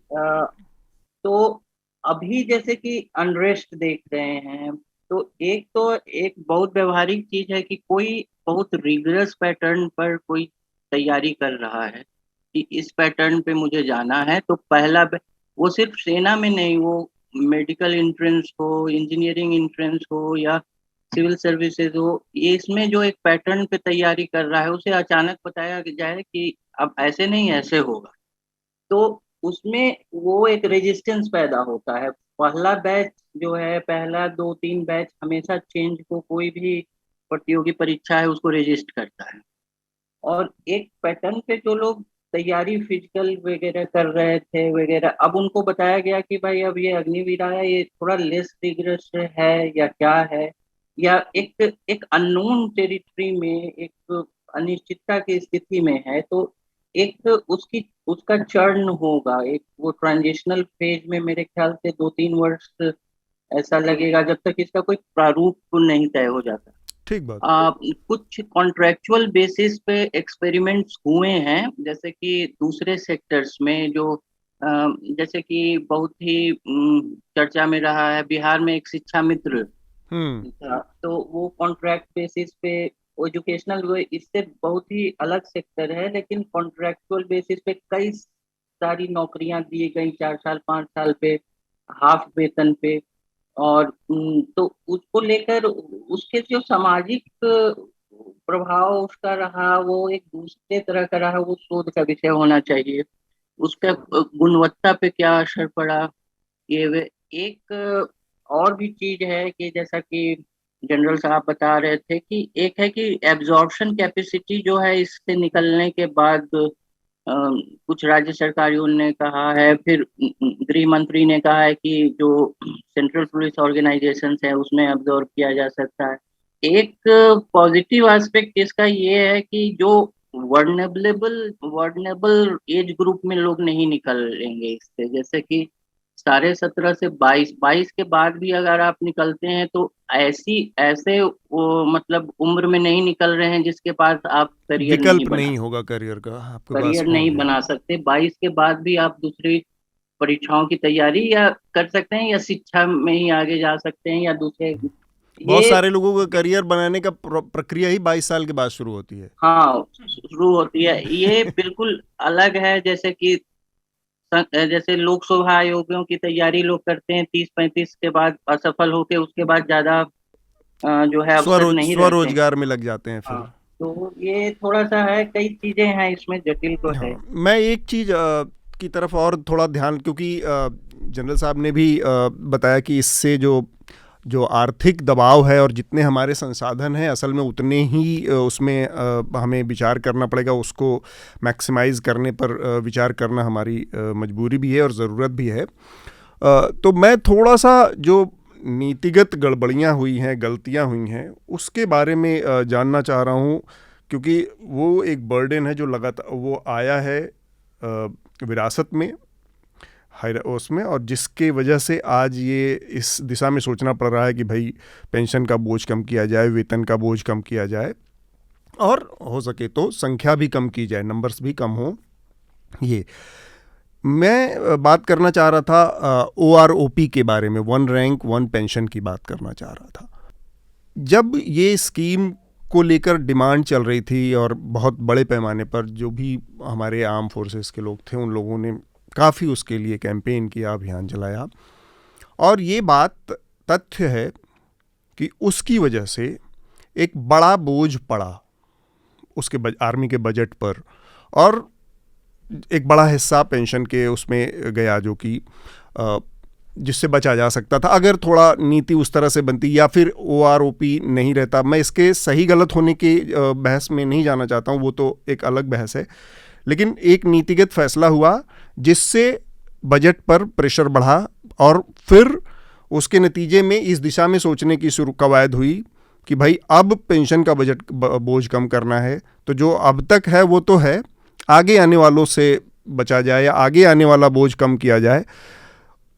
तो अभी जैसे कि अनरेस्ट देख रहे हैं, तो एक बहुत व्यवहारिक चीज है कि कोई बहुत रिगरस पैटर्न पर कोई तैयारी कर रहा है कि इस पैटर्न पे मुझे जाना है। तो वो सिर्फ सेना में नहीं, वो मेडिकल एंट्रेंस हो, इंजीनियरिंग एंट्रेंस हो या सिविल सर्विसेज हो, ये इसमें जो एक पैटर्न पे तैयारी कर रहा है उसे अचानक बताया जाए कि अब ऐसे नहीं ऐसे होगा, तो उसमें वो एक रेजिस्टेंस पैदा होता है। पहला बैच जो है, पहला 2-3 बैच हमेशा चेंज को, कोई भी प्रतियोगी परीक्षा है उसको रेजिस्ट करता है। और एक पैटर्न पे जो लोग तैयारी फिजिकल वगैरह कर रहे थे वगैरह, अब उनको बताया गया कि भाई अब ये अग्निवीर आया, ये थोड़ा लेस रिगरस है या क्या है, या एक एक अननोन टेरिटरी में, एक अनिश्चितता की स्थिति में है। तो एक उसका चर्न होगा, एक वो ट्रांजिशनल फेज में मेरे ख्याल से 2-3 वर्ष ऐसा लगेगा जब तक इसका कोई प्रारूप नहीं तय हो जाता। ठीक बात। कुछ कॉन्ट्रेक्चुअल बेसिस पे एक्सपेरिमेंट्स हुए हैं, जैसे कि दूसरे सेक्टर्स में जो जैसे कि बहुत ही चर्चा में रहा है, बिहार में एक शिक्षा मित्र था। तो वो कॉन्ट्रैक्ट बेसिस पे एजुकेशनल, इससे बहुत ही अलग सेक्टर है, लेकिन कॉन्ट्रेक्चुअल बेसिस पे कई सारी नौकरियां दी गई 4 साल 5 साल पे। हाफ वेतन पे। और तो उसको लेकर उसके जो सामाजिक प्रभाव उसका रहा वो एक दूसरे तरह का रहा, वो शोध का विषय होना चाहिए। उसका गुणवत्ता पे क्या असर पड़ा, एक और भी चीज है कि जैसा कि जनरल साहब बता रहे थे कि एक है कि एब्जॉर्प्शन कैपेसिटी जो है इससे निकलने के बाद कुछ राज्य सरकारों ने कहा है, फिर गृह मंत्री ने कहा है कि जो सेंट्रल पुलिस ऑर्गेनाइजेशन है उसमें अब्जॉर्ब किया जा सकता है। एक पॉजिटिव एस्पेक्ट इसका ये है कि जो वर्नेबल एज ग्रुप में लोग नहीं निकलेंगे इससे, जैसे कि 17.5 से 22 के बाद भी अगर आप निकलते हैं तो ऐसे वो मतलब उम्र में नहीं निकल रहे हैं जिसके पास आप करियर विकल्प नहीं होगा करियर का आपके पास, करियर नहीं बना सकते। 22 के बाद भी आप दूसरी परीक्षाओं की तैयारी या कर सकते हैं, या शिक्षा में ही आगे जा सकते हैं, या दूसरे बहुत सारे लोगों का करियर बनाने का प्रक्रिया ही 22 साल के बाद शुरू होती है। हाँ, शुरू होती है। ये बिल्कुल अलग है, जैसे लोकसभा आयोगों की तैयारी लोग करते हैं 30-35 के बाद, असफल होके उसके बाद ज्यादा जो है अवसर नहीं रहते हैं। स्वरोजगार में लग जाते हैं फिर। हाँ, तो ये थोड़ा सा है, कई चीजें हैं इसमें, जटिल तो है। मैं एक चीज की तरफ और थोड़ा ध्यान, क्योंकि जनरल साहब ने भी बताया कि इससे जो आर्थिक दबाव है और जितने हमारे संसाधन हैं असल में उतने ही उसमें हमें विचार करना पड़ेगा, उसको मैक्सिमाइज़ करने पर विचार करना हमारी मजबूरी भी है और ज़रूरत भी है। तो मैं थोड़ा सा जो नीतिगत गड़बड़ियाँ हुई हैं, गलतियाँ हुई हैं, उसके बारे में जानना चाह रहा हूँ, क्योंकि वो एक बर्डन है जो लगातार वो आया है विरासत में, उसमें, और जिसके वजह से आज ये इस दिशा में सोचना पड़ रहा है कि भाई पेंशन का बोझ कम किया जाए, वेतन का बोझ कम किया जाए, और हो सके तो संख्या भी कम की जाए, नंबर्स भी कम हो। ये मैं बात करना चाह रहा था OROP के बारे में, 1 रैंक 1 पेंशन की बात करना चाह रहा था। जब ये स्कीम को लेकर डिमांड चल रही थी और बहुत बड़े पैमाने पर जो भी हमारे आर्म फोर्सेस के लोग थे उन लोगों ने काफ़ी उसके लिए कैंपेन किया, अभियान चलाया, और ये बात तथ्य है कि उसकी वजह से एक बड़ा बोझ पड़ा उसके आर्मी के बजट पर, और एक बड़ा हिस्सा पेंशन के उसमें गया, जो कि जिससे बचा जा सकता था अगर थोड़ा नीति उस तरह से बनती, या फिर OROP नहीं रहता। मैं इसके सही गलत होने के बहस में नहीं जाना चाहता हूँ, वो तो एक अलग बहस है, लेकिन एक नीतिगत फैसला हुआ जिससे बजट पर प्रेशर बढ़ा, और फिर उसके नतीजे में इस दिशा में सोचने की कवायद हुई कि भाई अब पेंशन का बजट बोझ कम करना है, तो जो अब तक है वो तो है, आगे आने वालों से बचा जाए या आगे आने वाला बोझ कम किया जाए।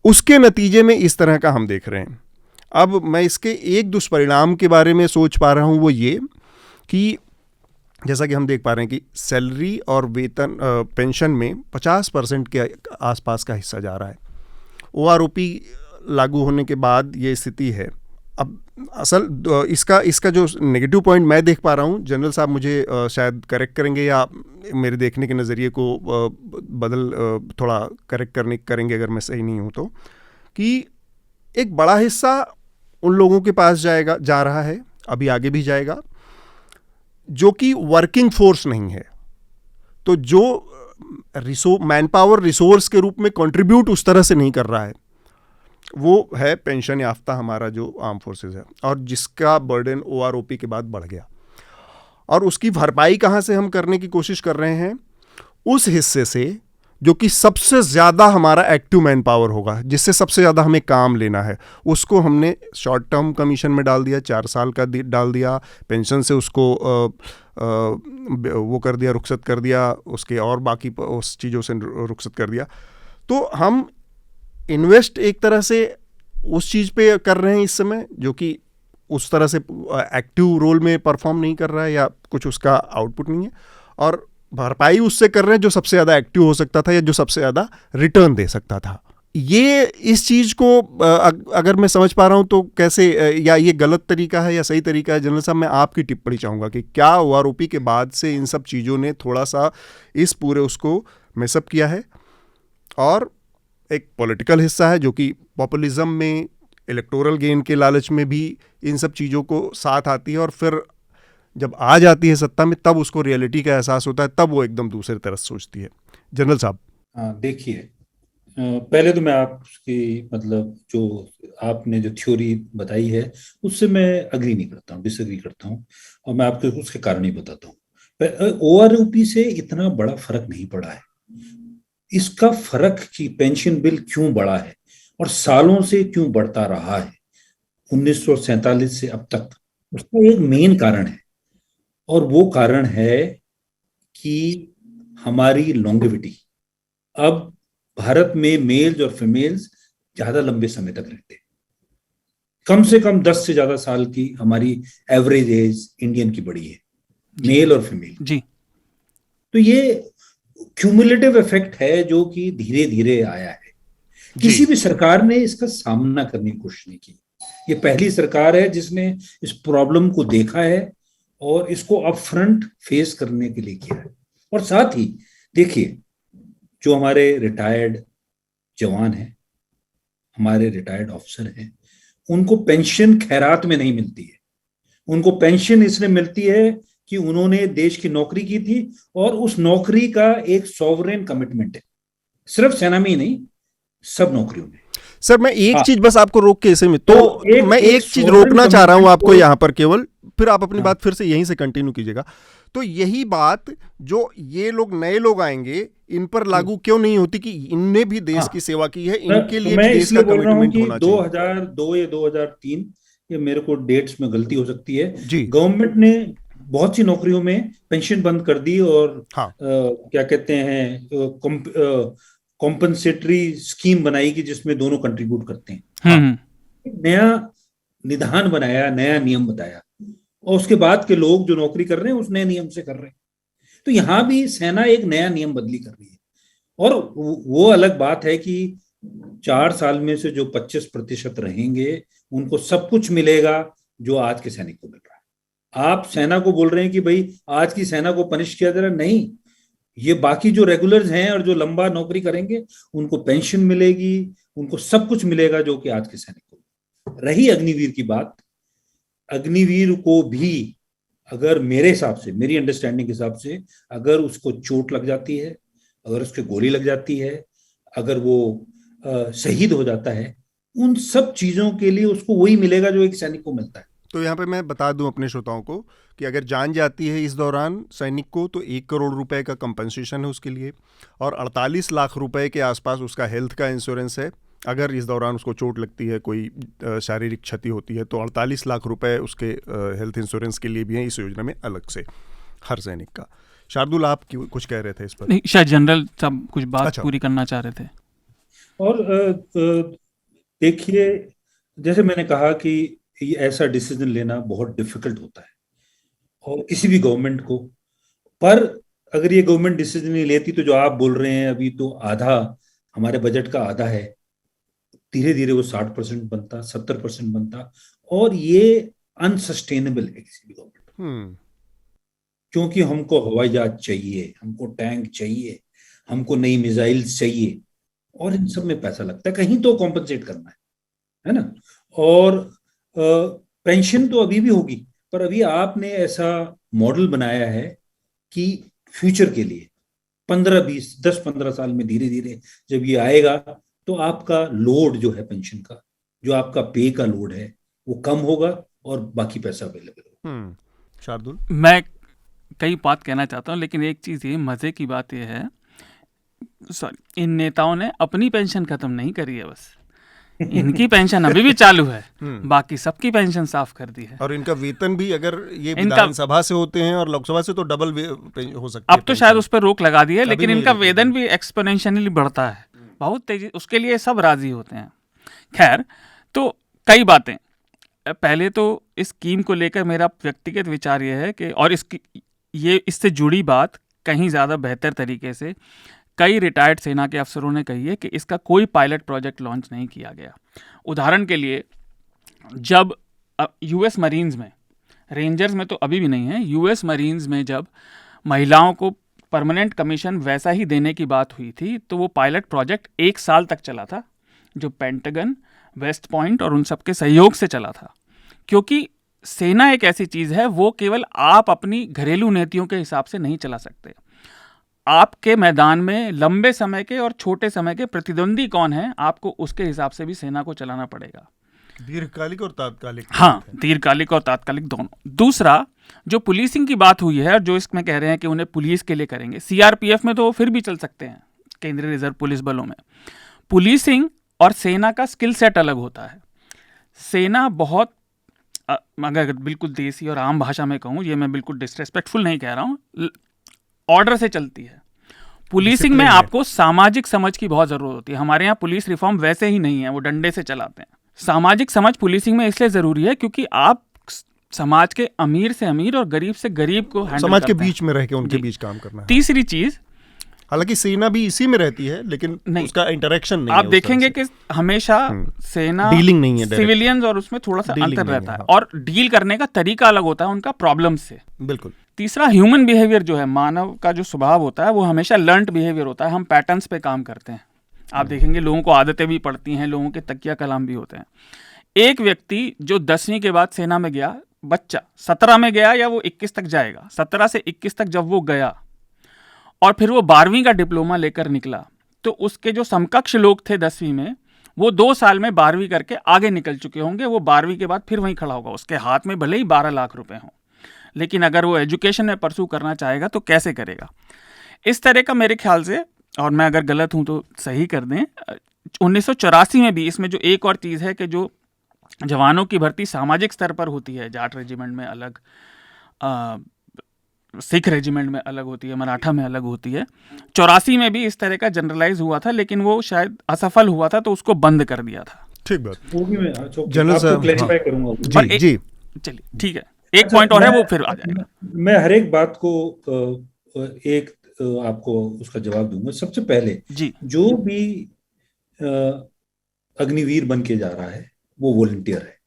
उसके नतीजे में इस तरह का हम देख रहे हैं। अब मैं इसके एक दुष्परिणाम के बारे में सोच पा रहा हूँ, वो ये कि जैसा कि हम देख पा रहे हैं कि सैलरी और वेतन पेंशन में 50% के आसपास का हिस्सा जा रहा है। OROP लागू होने के बाद ये स्थिति है। अब असल इसका जो नेगेटिव पॉइंट मैं देख पा रहा हूँ, जनरल साहब मुझे शायद करेक्ट करेंगे या मेरे देखने के नज़रिए को थोड़ा करेक्ट करेंगे अगर मैं सही नहीं हूँ तो, कि एक बड़ा हिस्सा उन लोगों के पास जा रहा है, अभी आगे भी जाएगा, जो कि वर्किंग फोर्स नहीं है, तो जो मैन पावर रिसोर्स के रूप में कंट्रीब्यूट उस तरह से नहीं कर रहा है, वो है पेंशन याफ्ता हमारा जो आर्म फोर्सेस है, और जिसका बर्डन OROP के बाद बढ़ गया। और उसकी भरपाई कहाँ से हम करने की कोशिश कर रहे हैं? उस हिस्से से जो कि सबसे ज़्यादा हमारा एक्टिव मैन पावर होगा, जिससे सबसे ज़्यादा हमें काम लेना है, उसको हमने शॉर्ट टर्म कमीशन में डाल दिया, 4 साल का डाल दिया, पेंशन से उसको वो कर दिया, रुखसत कर दिया, उसके और बाकी उस चीज़ों से रुखसत कर दिया। तो हम इन्वेस्ट एक तरह से उस चीज़ पे कर रहे हैं इस समय जो कि उस तरह से एक्टिव रोल में परफॉर्म नहीं कर रहा है या कुछ उसका आउटपुट नहीं है, और भरपाई उससे कर रहे हैं जो सबसे ज़्यादा एक्टिव हो सकता था या जो सबसे ज़्यादा रिटर्न दे सकता था। ये इस चीज़ को अगर मैं समझ पा रहा हूँ तो कैसे, या ये गलत तरीका है या सही तरीका है? जनरल साहब, मैं आपकी टिप्पणी चाहूँगा कि क्या OROP के बाद से इन सब चीज़ों ने थोड़ा सा इस पूरे उसको मिसअप किया है और एक पॉलिटिकल हिस्सा है जो कि पॉपुलिज्म में, इलेक्टोरल गेन के लालच में भी इन सब चीज़ों को साथ आती है, और फिर जब आ जाती है सत्ता में तब उसको रियलिटी का एहसास होता है, तब वो एकदम दूसरी तरफ सोचती है। जनरल साहब। हाँ, देखिए, पहले तो मैं आपकी मतलब जो आपने जो थ्योरी बताई है उससे मैं अग्री नहीं करता हूँ, डिसएग्री करता हूँ, और मैं आपको उसके कारण ही बताता हूँ। ओआरओपी से इतना बड़ा फर्क नहीं पड़ा है। इसका फर्क कि पेंशन बिल क्यों बढ़ा है और सालों से क्यों बढ़ता रहा है 1947 से अब तक, उसका एक मेन कारण है, और वो कारण है कि हमारी लॉन्गेविटी। अब भारत में मेल्स और फीमेल्स ज्यादा लंबे समय तक रहते हैं। कम से कम 10 से ज्यादा साल की हमारी एवरेज एज इंडियन की बढ़ी है, मेल और फीमेल जी। तो ये क्यूमुलेटिव इफेक्ट है जो कि धीरे धीरे आया है। किसी भी सरकार ने इसका सामना करने की कोशिश नहीं की। ये पहली सरकार है जिसने इस प्रॉब्लम को देखा है और इसको अपफ्रंट फेस करने के लिए किया है। और साथ ही देखिए, जो हमारे रिटायर्ड जवान हैं, हमारे रिटायर्ड ऑफिसर हैं, उनको पेंशन खैरात में नहीं मिलती है। उनको पेंशन इसलिए मिलती है कि उन्होंने देश की नौकरी की थी, और उस नौकरी का एक सॉवरेन कमिटमेंट है, सिर्फ सेना में ही नहीं, सब नौकरियों में। सर मैं एक चीज बस आपको रोक के इसे में मैं एक चीज sovereign रोकना चाह रहा हूं commitment आपको यहाँ पर केवल, फिर आप अपनी हाँ। बात फिर से यहीं से कंटिन्यू कीजिएगा। तो यही बात जो ये लोग नए लोग आएंगे इन पर लागू क्यों नहीं होती कि इनने भी देश की सेवा की है, इनके लिए भी देश का कमिटमेंट होना चाहिए। 2002 या 2003, ये मेरे को डेट्स में गलती हो सकती है, जी। गवर्नमेंट ने बहुत सी नौकरियों में पेंशन बंद कर दी, और हाँ। क्या कहते हैं, कॉम्पनसेटरी स्कीम बनाई कि जिसमें दोनों कंट्रीब्यूट करते हैं। नया निधान बनाया, नया नियम बताया, और उसके बाद के लोग जो नौकरी कर रहे हैं उस नए नियम से कर रहे हैं। तो यहां भी सेना एक नया नियम बदली कर रही है, और वो अलग बात है कि 4 साल में से जो 25% रहेंगे उनको सब कुछ मिलेगा जो आज के सैनिक को मिल रहा है। आप सेना को बोल रहे हैं कि भाई आज की सेना को पनिश किया जा रहा है, नहीं, ये बाकी जो रेगुलर्स हैं और जो लंबा नौकरी करेंगे उनको पेंशन मिलेगी, उनको सब कुछ मिलेगा जो कि आज के सैनिक को। रही अग्निवीर की बात, अग्निवीर को भी अगर मेरे हिसाब से, मेरी अंडरस्टैंडिंग के हिसाब से, अगर उसको चोट लग जाती है, अगर उसके गोली लग जाती है, अगर वो शहीद हो जाता है, उन सब चीजों के लिए उसको वही मिलेगा जो एक सैनिक को मिलता है। तो यहाँ पे मैं बता दूं अपने श्रोताओं को कि अगर जान जाती है इस दौरान सैनिक को तो 1 करोड़ रुपए का कंपनसेशन है उसके लिए, और 48 लाख रुपए के आसपास उसका हेल्थ का इंश्योरेंस है। अगर इस दौरान उसको चोट लगती है, कोई शारीरिक क्षति होती है, तो 48 लाख रुपए उसके हेल्थ इंश्योरेंस के लिए भी हैं इस योजना में अलग से हर सैनिक का। शार्दुल, आप कुछ कह रहे थे इस पर? नहीं, शायद जनरल साहब कुछ बात पूरी करना चाह रहे थे। और देखिए, जैसे मैंने कहा कि ये ऐसा डिसीजन लेना बहुत डिफिकल्ट होता है और किसी भी गवर्नमेंट को, पर अगर ये गवर्नमेंट डिसीजन नहीं लेती तो जो आप बोल रहे हैं अभी, तो आधा हमारे बजट का आधा है, धीरे धीरे वो 60% बनता, 70% बनता, और ये अनसस्टेनेबल है किसी भी गवर्नमेंट। क्योंकि हमको हवाई जहाज चाहिए, हमको टैंक चाहिए, हमको नई मिसाइल चाहिए, और इन सब में पैसा लगता है, कहीं तो कॉम्पनसेट करना है ना। और पेंशन तो अभी भी होगी, पर अभी आपने ऐसा मॉडल बनाया है कि फ्यूचर के लिए 15-20, 10-15 साल में धीरे धीरे जब ये आएगा तो आपका लोड जो है पेंशन का, जो आपका पे का लोड है, वो कम होगा और बाकी पैसा अवेलेबल होगा। शार्दुल, मैं कई बात कहना चाहता हूँ, लेकिन एक चीज़ ये मज़े की बात ये है, इन नेताओं ने अपनी पेंशन खत्म नहीं करी है, बस इनकी पेंशन अभी भी चालू है, बाकी सबकी पेंशन साफ कर दी है। और इनका वेतन भी अगर ये विधानसभा से होते हैं और लोकसभा से तो डबल हो सकता है। अब तो शायद उस पर रोक लगा दी है, लेकिन इनका वेतन भी एक्सपोनेंशियली बढ़ता है बहुत तेजी, उसके लिए सब राजी होते हैं। खैर, तो कई बातें, पहले तो इस स्कीम को लेकर मेरा व्यक्तिगत विचार यह है कि, और इससे जुड़ी बात कहीं ज़्यादा बेहतर तरीके से कई रिटायर्ड सेना के अफसरों ने कही है कि इसका कोई पायलट प्रोजेक्ट लॉन्च नहीं किया गया। उदाहरण के लिए, जब यूएस मरीन्स में, रेंजर्स में तो अभी भी नहीं है, यूएस मरीन्स में जब महिलाओं को परमानेंट कमीशन वैसा ही देने की बात हुई थी, तो वो पायलट प्रोजेक्ट 1 साल तक चला था, जो पेंटागन, वेस्ट पॉइंट और उन सब के सहयोग से चला था। क्योंकि सेना एक ऐसी चीज़ है, वो केवल आप अपनी घरेलू नीतियों के हिसाब से नहीं चला सकते। आपके मैदान में लंबे समय के और छोटे समय के प्रतिद्वंदी कौन है, आपको उसके हिसाब से भी सेना को चलाना पड़ेगा। दीर्घकालिक और तात्कालिक। हाँ, दीर्घकालिक और तात्कालिक दोनों। दूसरा, जो पुलिसिंग की बात हुई है और जो इसमें कह रहे हैं कि उन्हें पुलिस के लिए करेंगे, सीआरपीएफ में तो वो फिर भी चल सकते हैं, केंद्रीय रिजर्व पुलिस बलों में। पुलिसिंग और सेना का स्किल सेट अलग होता है। सेना बहुत, अगर बिल्कुल देसी और आम भाषा में कहूँ, ये मैं बिल्कुल डिसरेस्पेक्टफुल नहीं कह रहा हूँ, ऑर्डर से चलती है। पुलिसिंग में आपको सामाजिक समझ की बहुत ज़रूरत होती है। हमारे यहाँ पुलिस रिफॉर्म वैसे ही नहीं है, वो डंडे से चलाते हैं। सामाजिक समझ पुलिसिंग में इसलिए ज़रूरी है क्योंकि आप समाज के अमीर से अमीर और गरीब से गरीब को हैंडल समाज के करते हैं। बीच में रह के उनके बीच काम करना है। तीसरी चीज़, हालांकि सेना भी इसी में रहती है, लेकिन नहीं, उसका इंटरेक्शन नहीं आप है। देखेंगे कि हमेशा सेना डीलिंग नहीं है, सिविलियंस और उसमें थोड़ा सा डीलिंग अंतर नहीं रहता है, है, हाँ। और डील करने का तरीका अलग होता है उनका प्रॉब्लम से। बिल्कुल। तीसरा, ह्यूमन बिहेवियर जो है, मानव का जो स्वभाव होता है, वो हमेशा लर्नड बिहेवियर होता है। हम पैटर्न्स पे काम करते हैं। आप देखेंगे लोगों को आदतें भी पड़ती हैं, लोगों के तकिया कलाम भी होते हैं। एक व्यक्ति जो 10वीं के बाद सेना में गया, बच्चा 17 में गया या वो 21 तक जाएगा, 17 से 21 तक जब वो गया और फिर वो 12वीं का डिप्लोमा लेकर निकला, तो उसके जो समकक्ष लोग थे 10वीं में, वो 2 साल में 12वीं करके आगे निकल चुके होंगे। वो 12वीं के बाद फिर वहीं खड़ा होगा, उसके हाथ में भले ही 12 लाख रुपए हों, लेकिन अगर वो एजुकेशन में परसू करना चाहेगा तो कैसे करेगा? इस तरह का मेरे ख्याल से, और मैं अगर गलत हूं तो सही कर दें, 1984 में भी इसमें जो एक और चीज़ है कि जो जवानों की भर्ती सामाजिक स्तर पर होती है, जाट रेजिमेंट में अलग, सिख रेजिमेंट में अलग होती है, मराठा में अलग होती है। 84 में भी इस तरह का जनरलाइज हुआ था, लेकिन वो शायद असफल हुआ था, तो उसको बंद कर दिया था। ठीक बात। वो भी मैं जनरल आपको साहब, क्लैरिफाई हाँ। करूंगा। जी जी। चलिए ठीक है, एक पॉइंट और है, वो फिर आ जाएगा। मैं हर एक बात को आपको उसका जवाब दूंगा। सबसे पहले जी, जो भी अग्निवीर बन के जा रहा है वो वॉलंटियर है।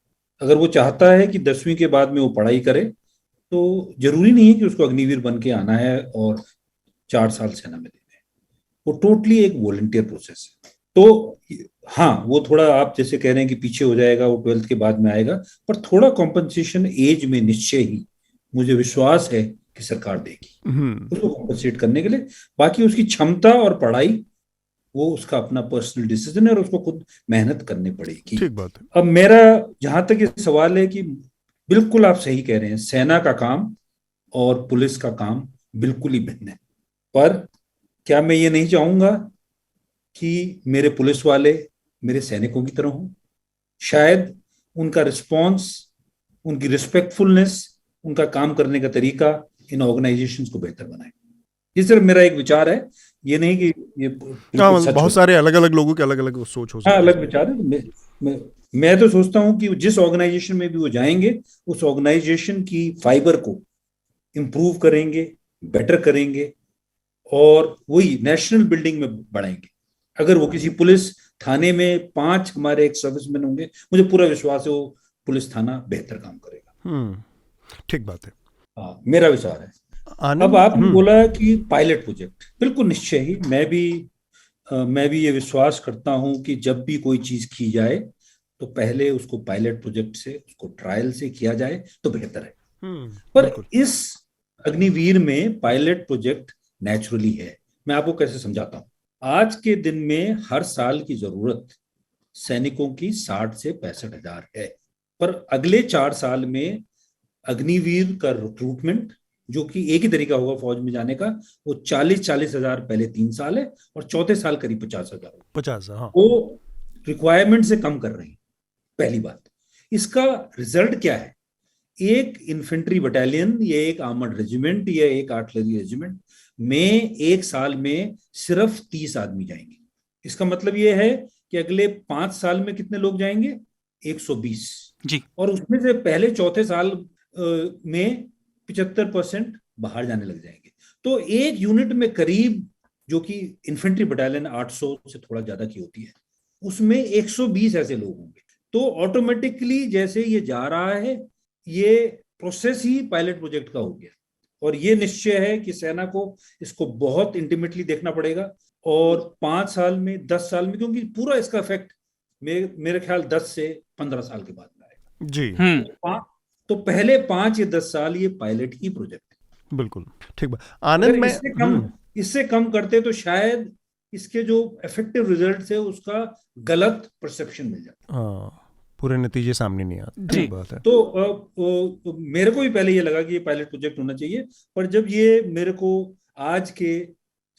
अगर वो चाहता है कि 10वीं के बाद में वो पढ़ाई करे, तो जरूरी नहीं है कि उसको अग्निवीर बन के आना है और 4 साल सेना में देना है। वो टोटली एक वॉलंटियर प्रोसेस है। तो हाँ, वो थोड़ा आप जैसे कह रहे हैं कि पीछे हो जाएगा, वो 12th के बाद में आएगा, पर थोड़ा कॉम्पनसेशन एज में निश्चय ही मुझे विश्वास है कि सरकार देगी उसको कॉम्पनसेट करने के लिए। बाकी उसकी क्षमता और पढ़ाई वो उसका अपना पर्सनल डिसीजन है और उसको खुद मेहनत करनी पड़ेगी। ठीक बात है। अब मेरा जहां तक ये सवाल है कि बिल्कुल आप सही कह रहे हैं, सेना का काम और पुलिस का काम बिल्कुल ही भिन्न है। पर क्या मैं ये नहीं चाहूंगा कि मेरे पुलिस वाले मेरे सैनिकों की तरह हों? शायद उनका रिस्पॉन्स, उनकी रिस्पेक्टफुलनेस, उनका काम करने का तरीका इन ऑर्गेनाइजेशंस को बेहतर बनाए। ये सिर्फ मेरा एक विचार है, ये नहीं कि ये सच बहुत सारे अलग अलग लोगों के अलग अलग सोच हो सकती है। है। अलग विचार है। मैं तो सोचता हूं कि जिस ऑर्गेनाइजेशन में भी वो जाएंगे, उस ऑर्गेनाइजेशन की फाइबर को इम्प्रूव करेंगे, बेटर करेंगे और वही नेशनल बिल्डिंग में बढ़ाएंगे। अगर वो किसी पुलिस थाने में 5 हमारे एक सर्विसमैन होंगे, मुझे पूरा विश्वास है वो पुलिस थाना बेहतर काम करेगा। ठीक बात है। हाँ, मेरा विचार है। अब आपने बोला कि पायलट प्रोजेक्ट, बिल्कुल निश्चय ही मैं भी ये विश्वास करता हूं कि जब भी कोई चीज की जाए तो पहले उसको पायलट प्रोजेक्ट से, उसको ट्रायल से किया जाए तो बेहतर है। पर इस अग्निवीर में पायलट प्रोजेक्ट नेचुरली है। मैं आपको कैसे समझाता हूं। आज के दिन में हर साल की जरूरत सैनिकों की 60 से 65 हजार है, पर अगले 4 साल में अग्निवीर का रिक्रूटमेंट, जो कि एक ही तरीका होगा फौज में जाने का, वो 40 हजार पहले 3 साल है और चौथे साल करीब 50 हजार। 50, हाँ। वो रिक्वायरमेंट से कम कर रहे हैं। पहली बात, इसका रिजल्ट क्या है? एक इन्फेंट्री बटालियन या एक आर्मर्ड रेजिमेंट या एक आर्टिलरी रेजिमेंट में एक साल में सिर्फ 30 आदमी जाएंगे। इसका मतलब यह है कि अगले 5 साल में कितने लोग जाएंगे? 120 जी। और उसमें से पहले चौथे साल में 75% बाहर जाने लग जाएंगे। तो एक यूनिट में करीब, जो कि इन्फेंट्री बटालियन 800 से थोड़ा ज्यादा की होती है, उसमें 120 ऐसे लोग होंगे। तो ऑटोमेटिकली जैसे ये जा रहा है, ये प्रोसेस ही पायलट प्रोजेक्ट का हो गया और ये निश्चय है कि सेना को इसको बहुत इंटीमेटली देखना पड़ेगा, और 5 साल में, 10 साल में, क्योंकि पूरा इसका इफेक्ट मेरे ख्याल 10 से 15 साल के बाद में आएगा जी। तो पहले 5 या 10 साल ये पायलट ही प्रोजेक्ट है। बिल्कुल ठीक। आनंद में इससे कम करते तो शायद इसके जो इफेक्टिव रिजल्ट है उसका गलत परसेप्शन मिल जाता। हाँ, पूरे नतीजे सामने नहीं आते। जी। बात है। तो मेरे को भी पहले ये लगा कि ये पायलट प्रोजेक्ट होना चाहिए, पर जब ये मेरे को आज के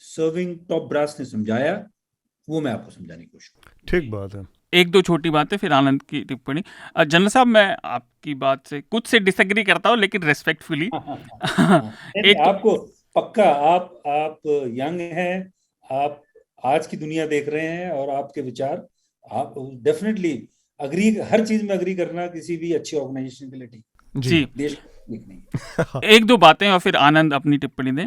सर्विंग टॉप ब्रास ने समझाया, वो मैं आपको समझाने की कोशिश करूंगा। ठीक बात है। एक दो छोटी बातें, फिर आनंद की टिप्पणी। जनरल साहब, मैं आपकी बात से कुछ से डिसएग्री करता हूँ, लेकिन रेस्पेक्टफुली। आपको पक्का, आप यंग हैं, आप आज की दुनिया देख रहे हैं, और आपके विचार, आप डेफिनेटली अग्री, हर चीज में अग्री करना किसी भी अच्छी ऑर्गेनाइजेशन के लिए ठीक, जी। देश नहीं। एक दो बातें और फिर आनंद अपनी टिप्पणी दें।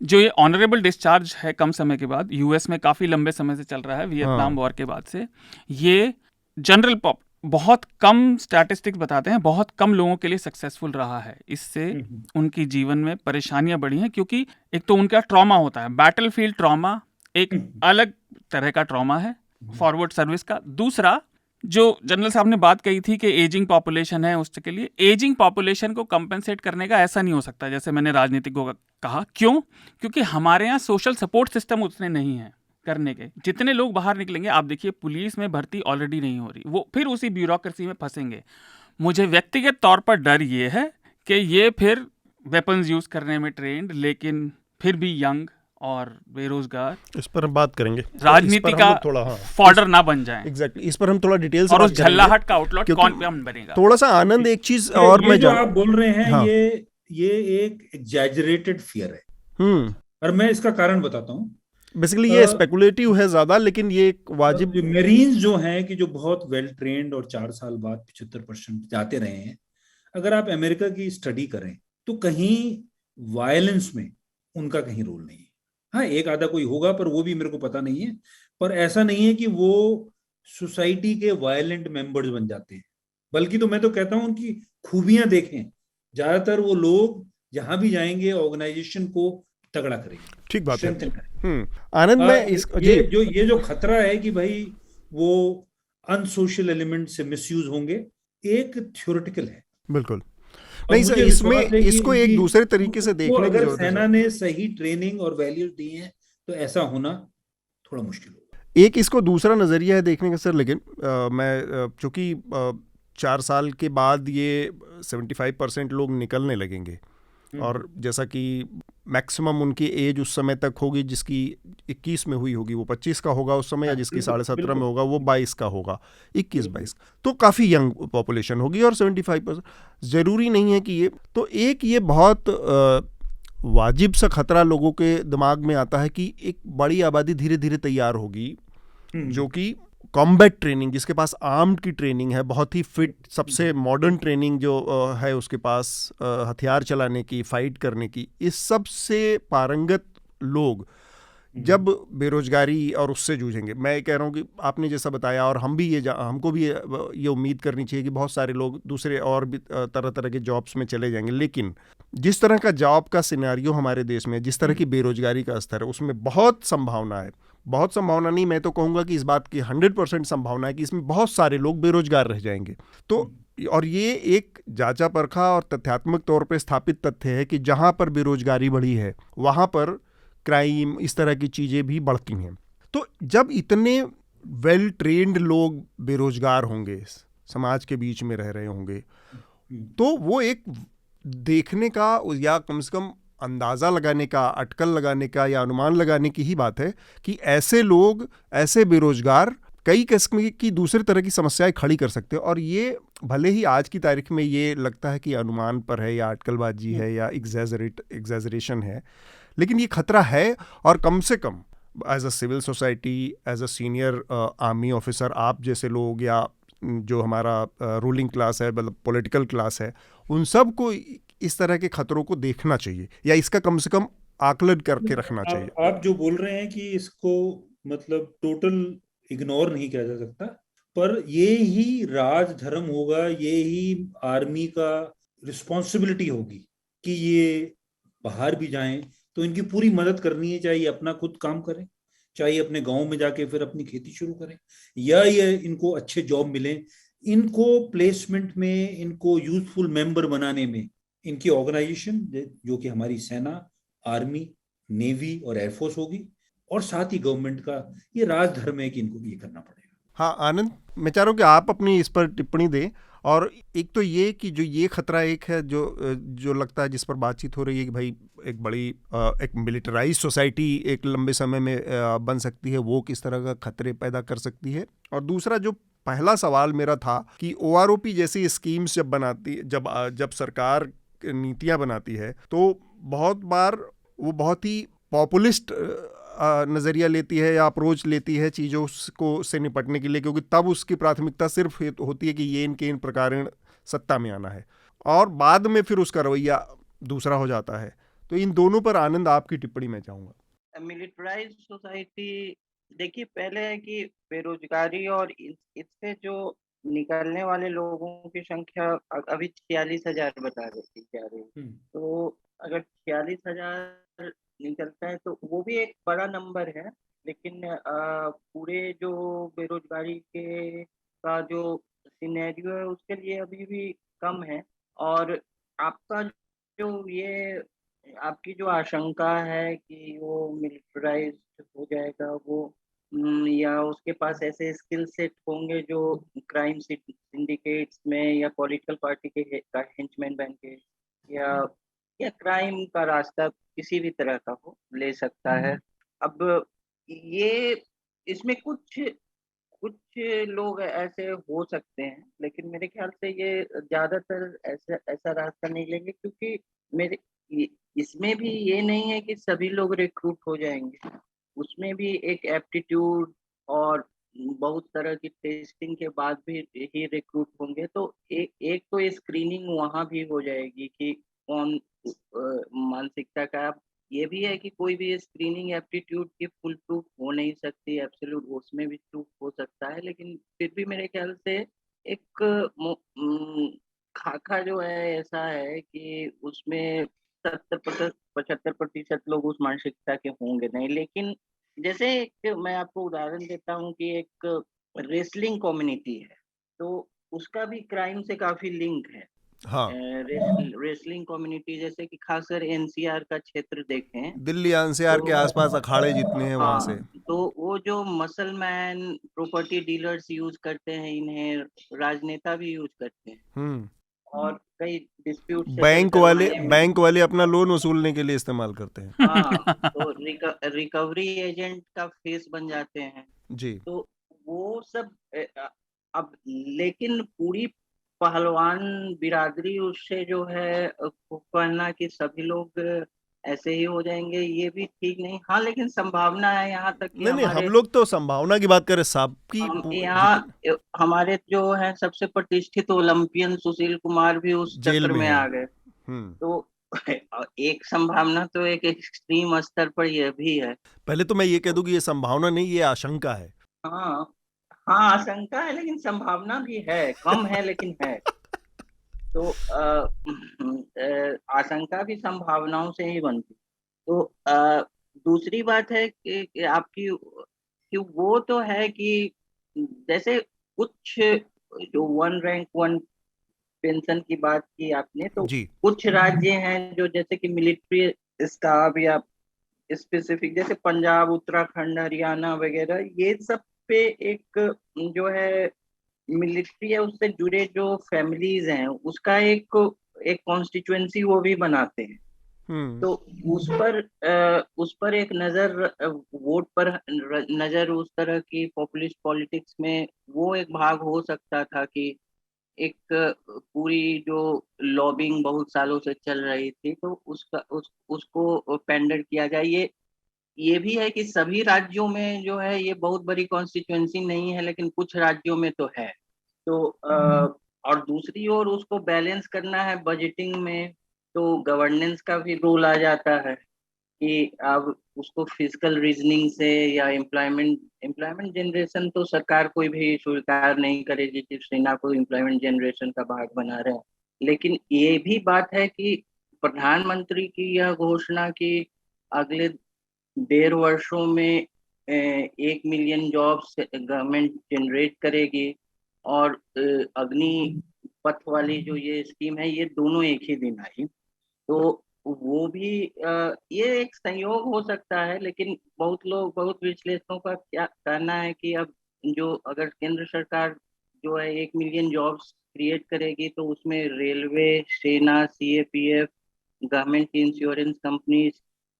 जो ये ऑनरेबल डिस्चार्ज है कम समय के बाद, यूएस में काफी लंबे समय से चल रहा है, वियतनाम वॉर के बाद से। ये जनरल बहुत कम स्टैटिस्टिक्स बताते हैं, बहुत कम लोगों के लिए सक्सेसफुल रहा है। इससे उनकी जीवन में परेशानियां बढ़ी हैं, क्योंकि एक तो उनका ट्रॉमा होता है, बैटलफील्ड ट्रॉमा एक अलग तरह का ट्रॉमा है फॉरवर्ड सर्विस का। दूसरा, जो जनरल साहब ने बात कही थी कि एजिंग पॉपुलेशन है, उसके लिए एजिंग पॉपुलेशन को कंपेंसेट करने का ऐसा नहीं हो सकता जैसे मैंने राजनीतिकों का कहा। क्यों? क्योंकि हमारे यहाँ सोशल सपोर्ट सिस्टम उतने नहीं है करने के। जितने लोग बाहर निकलेंगे, आप देखिए पुलिस में भर्ती ऑलरेडी नहीं हो रही, वो फिर उसी ब्यूरोक्रेसी में फंसेंगे। मुझे व्यक्तिगत तौर पर डर ये है कि ये फिर वेपन्स यूज करने में ट्रेंड, लेकिन फिर भी यंग और बेरोजगार, इस पर हम बात करेंगे, राजनीति का थोड़ा फॉर्डर ना बन जाए। एग्जैक्टली, इस पर हम थोड़ा डिटेल से और उस झल्लाहट का आउटलेट कौन पे हम बनेगा। थोड़ा सा आनंद एक चीज और मैं जो आप बोल रहे हैं, हाँ। ये एक एग्जैजरेटेड फियर है, और मैं इसका कारण बताता हूँ। बेसिकली ये स्पेकुलेटिव है ज्यादा, लेकिन ये एक वाजिब। मेरीन्स जो हैं कि जो बहुत वेल ट्रेंड और 4 साल बाद 75% जाते रहे हैं, अगर आप अमेरिका की स्टडी करें तो कहीं वायलेंस में उनका कहीं रोल नहीं है। हाँ, एक आधा कोई होगा, पर वो भी मेरे को पता नहीं है। पर ऐसा नहीं है कि वो सोसाइटी के वायलेंट मेंबर्स बन जाते हैं, बल्कि तो मैं तो कहता हूं उनकी खूबियां देखें। ज्यादातर वो लोग जहां भी जाएंगे ऑर्गेनाइजेशन को तगड़ा करेंगे। ठीक बात है। आनंद में ये जो खतरा है कि भाई वो अनसोशल एलिमेंट से मिसयूज होंगे, एक थ्योरेटिकल है। बिल्कुल नहीं सर, इसमें इसको एक दूसरे तरीके से देखने की जरूरत है। सेना ने सही ट्रेनिंग और वैल्यूज दी हैं तो ऐसा होना थोड़ा मुश्किल होगा। एक इसको दूसरा नजरिया है देखने का सर, लेकिन मैं चूंकि 4 साल के बाद ये 75% लोग निकलने लगेंगे, और जैसा कि मैक्सिमम उनकी एज उस समय तक होगी जिसकी 21 में हुई होगी, वो 25 का होगा उस समय, या जिसकी 17.5 में होगा वो 22 का होगा, 21-22, तो काफ़ी यंग पॉपुलेशन होगी। और 75% ज़रूरी नहीं है कि ये, तो एक ये बहुत वाजिब सा खतरा लोगों के दिमाग में आता है कि एक बड़ी आबादी धीरे धीरे तैयार होगी जो कि कॉम्बैट ट्रेनिंग, जिसके पास आर्म्ड की ट्रेनिंग है, बहुत ही फिट, सबसे मॉडर्न ट्रेनिंग जो है उसके पास, हथियार चलाने की, फाइट करने की, इस सब से पारंगत लोग जब बेरोजगारी और उससे जूझेंगे। मैं कह रहा हूँ कि आपने जैसा बताया, और हम भी हमको भी ये उम्मीद करनी चाहिए कि बहुत सारे लोग दूसरे और भी तरह तरह के जॉब्स में चले जाएंगे। लेकिन जिस तरह का जॉब का सिनेरियो हमारे देश में, जिस तरह की बेरोजगारी का स्तर है, उसमें बहुत संभावना है, बहुत संभावना नहीं, मैं तो कहूँगा कि इस बात की 100% संभावना है कि इसमें बहुत सारे लोग बेरोजगार रह जाएंगे। तो और ये एक जांचा परखा और तथ्यात्मक तौर पे स्थापित तथ्य है कि जहाँ पर बेरोजगारी बढ़ी है वहाँ पर क्राइम, इस तरह की चीज़ें भी बढ़ती हैं। तो जब इतने वेल ट्रेंड लोग बेरोजगार होंगे, समाज के बीच में रह रहे होंगे, तो वो एक देखने का या कम से कम अंदाज़ा लगाने का, अटकल लगाने का या अनुमान लगाने की ही बात है कि ऐसे लोग, ऐसे बेरोजगार कई किस्म की दूसरे तरह की समस्याएं खड़ी कर सकते हैं। और ये भले ही आज की तारीख में ये लगता है कि अनुमान पर है या अटकलबाजी है या एग्जैजरेशन है, लेकिन ये खतरा है। और कम से कम as a civil society, as a senior army officer, आप जैसे लोग या जो हमारा रूलिंग क्लास है, मतलब पॉलिटिकल क्लास है, उन सब को इस तरह के खतरों को देखना चाहिए या इसका कम से कम आकलन करके रखना चाहिए। आप जो बोल रहे हैं कि इसको मतलब टोटल इग्नोर नहीं किया जा सकता, पर ये ही राज धर्म होगा, ये ही आर्मी का रिस्पॉन्सिबिलिटी होगी कि ये बाहर भी जाएं तो इनकी पूरी मदद करनी है, चाहे अपना खुद काम करें, चाहे अपने गांव में जाके फिर अपनी खेती शुरू करें, या ये इनको अच्छे जॉब मिले, इनको प्लेसमेंट में, इनको यूजफुल मेंबर बनाने में इनकी ऑर्गेनाइजेशन जो कि हमारी सेना, आर्मी, नेवी और एयरफोर्स होगी, और साथ ही गवर्नमेंट का ये राजधर्म है कि इनको भी ये करना पड़ेगा। हाँ आनंद, मैं चाह रहा हूँ कि आप अपनी इस पर टिप्पणी दें। और एक तो ये कि जो ये खतरा एक है जो लगता है, जिस पर बातचीत हो रही है कि भाई एक बड़ी एक मिलिटराइज सोसाइटी एक लंबे समय में बन सकती है, वो किस तरह का खतरे पैदा कर सकती है। और दूसरा जो पहला सवाल मेरा था कि OROP जैसी स्कीम्स जब सरकार नीतियाँ बनाती है तो बहुत बार वो बहुत ही पॉपुलिस्ट नज़रिया लेती है या अप्रोच लेती है चीज़ों को से निपटने के लिए, क्योंकि तब उसकी प्राथमिकता सिर्फ होती है कि ये इनके इन प्रकार सत्ता में आना है, और बाद में फिर उसका रवैया दूसरा हो जाता है। तो इन दोनों पर आनंद आपकी टिप्पणी मैं चाहूँगा। मिलिटराइज सोसाइटी, देखिए पहले है कि बेरोजगारी और इससे जो निकलने वाले लोगों की संख्या अभी 46,000 बता रही जा रही है। तो अगर 46,000 निकलता है तो वो भी एक बड़ा नंबर है, लेकिन पूरे जो बेरोजगारी के का जो सिनेरियो है उसके लिए अभी भी कम है। और आपका जो ये आपकी जो आशंका है कि वो मिलिटराइज्ड हो जाएगा, वो या उसके पास ऐसे स्किल सेट होंगे जो क्राइम सिंडिकेट्स में या पॉलिटिकल पार्टी के हेंचमैन बन के या क्राइम का रास्ता किसी भी तरह का हो ले सकता है। अब ये इसमें कुछ कुछ लोग ऐसे हो सकते हैं, लेकिन मेरे ख्याल से ये ज्यादातर ऐसा ऐसा रास्ता नहीं लेंगे, क्योंकि मेरे इसमें भी ये नहीं है कि सभी लोग रिक्रूट हो जाएंगे। उसमें भी एक एप्टीट्यूड और बहुत तरह की टेस्टिंग के बाद भी ही रिक्रूट होंगे। तो एक तो स्क्रीनिंग वहाँ भी हो जाएगी कि कौन मानसिकता का। ये भी है कि कोई भी स्क्रीनिंग एप्टीट्यूड की फुल प्रूफ हो नहीं सकती, एब्सोल्यूट उसमें भी प्रूफ हो सकता है, लेकिन फिर भी मेरे ख्याल से एक खाका जो है ऐसा है कि उसमें 75% लोग उस मानसिकता के होंगे नहीं। लेकिन जैसे एक मैं आपको उदाहरण देता हूँ कि एक रेसलिंग कम्युनिटी है, तो उसका भी क्राइम से काफी लिंक है। हाँ, रेसलिंग कम्युनिटी जैसे कि खासकर NCR का क्षेत्र देखें, दिल्ली NCR के आसपास अखाड़े जितने हैं वहाँ से। तो वो जो muscle man property dealers use करते हैं, इन्हें राजनेता भी यूज करते हैं, और कई डिस्प्यूट बैंक वाले अपना लोन वसूलने के लिए इस्तेमाल करते हैं। हाँ, तो रिकवरी एजेंट का फेस बन जाते हैं जी। तो वो सब अब लेकिन पूरी पहलवान बिरादरी उससे जो है कहना कि सभी लोग ऐसे ही हो जाएंगे, ये भी ठीक नहीं। हाँ, लेकिन संभावना है यहाँ तक कि नहीं, हम लोग तो संभावना की बात करें, सबकी यहाँ हमारे जो है सबसे प्रतिष्ठित ओलंपियन सुशील कुमार भी उस चक्कर में आ गए। तो एक संभावना तो एक एक्सट्रीम स्तर पर यह भी है। पहले तो मैं ये कह दूं कि ये संभावना नहीं, ये आशंका है। हाँ हाँ, आशंका है, लेकिन संभावना भी है, कम है लेकिन है। तो आशंका भी संभावनाओं से ही बनती। तो दूसरी बात है कि आपकी कि वो तो है कि जैसे कुछ जो वन रैंक वन पेंशन की बात की आपने, तो जी। कुछ राज्य हैं जो जैसे कि मिलिट्री स्टाफ या स्पेसिफिक, जैसे पंजाब, उत्तराखंड, हरियाणा वगैरह, ये सब पे एक जो है मिलिट्री है उससे जुड़े जो फैमिलीज हैं उसका एक कॉन्स्टिट्यूएंसी वो भी बनाते हैं। तो उस पर एक नजर, वोट पर नजर, उस तरह की पॉपुलिस्ट पॉलिटिक्स में वो एक भाग हो सकता था कि एक पूरी जो लॉबिंग बहुत सालों से चल रही थी तो उसको पेंडर किया जाए। ये भी है कि सभी राज्यों में जो है ये बहुत बड़ी कॉन्स्टिट्यूएंसी नहीं है, लेकिन कुछ राज्यों में तो है। तो और दूसरी ओर उसको बैलेंस करना है बजटिंग में, तो गवर्नेंस का भी रोल आ जाता है कि अब उसको फिजिकल रीजनिंग से या एम्प्लॉयमेंट जनरेशन तो सरकार कोई भी स्वीकार नहीं करेगी कि सेना को एम्प्लॉयमेंट जनरेशन का भाग बना रहे हैं। लेकिन ये भी बात है कि प्रधानमंत्री की यह घोषणा कि अगले 1.5 वर्षों में 1 मिलियन जॉब्स गवर्नमेंट जनरेट करेगी, और अग्निपथ वाली जो ये स्कीम है, ये दोनों एक ही दिन आई। तो वो भी ये एक संयोग हो सकता है, लेकिन बहुत विश्लेषकों का क्या कहना है कि अब जो अगर केंद्र सरकार जो है 1 मिलियन जॉब्स क्रिएट करेगी, तो उसमें रेलवे, सेना, सीएपीएफ, गवर्नमेंट इंश्योरेंस कंपनीज,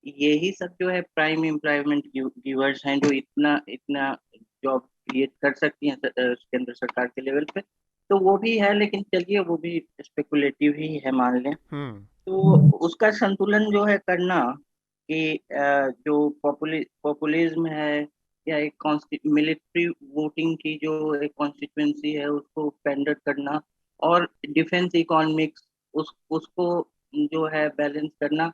यही सब जो है प्राइम एम्प्लॉयमेंट गिवर्स हैं, जो इतना इतना जॉब क्रिएट कर सकती हैं केंद्र सरकार के लेवल पे। तो वो भी है, लेकिन चलिए वो भी स्पेकुलेटिव ही है, मान लें। तो उसका संतुलन जो है करना कि जो पॉपुलिज्म है, या एक मिलिट्री वोटिंग की जो एक कॉन्स्टिट्यूएंसी है, उसको पेंडर करना, और डिफेंस इकोनॉमिक्स उसको जो है बैलेंस करना,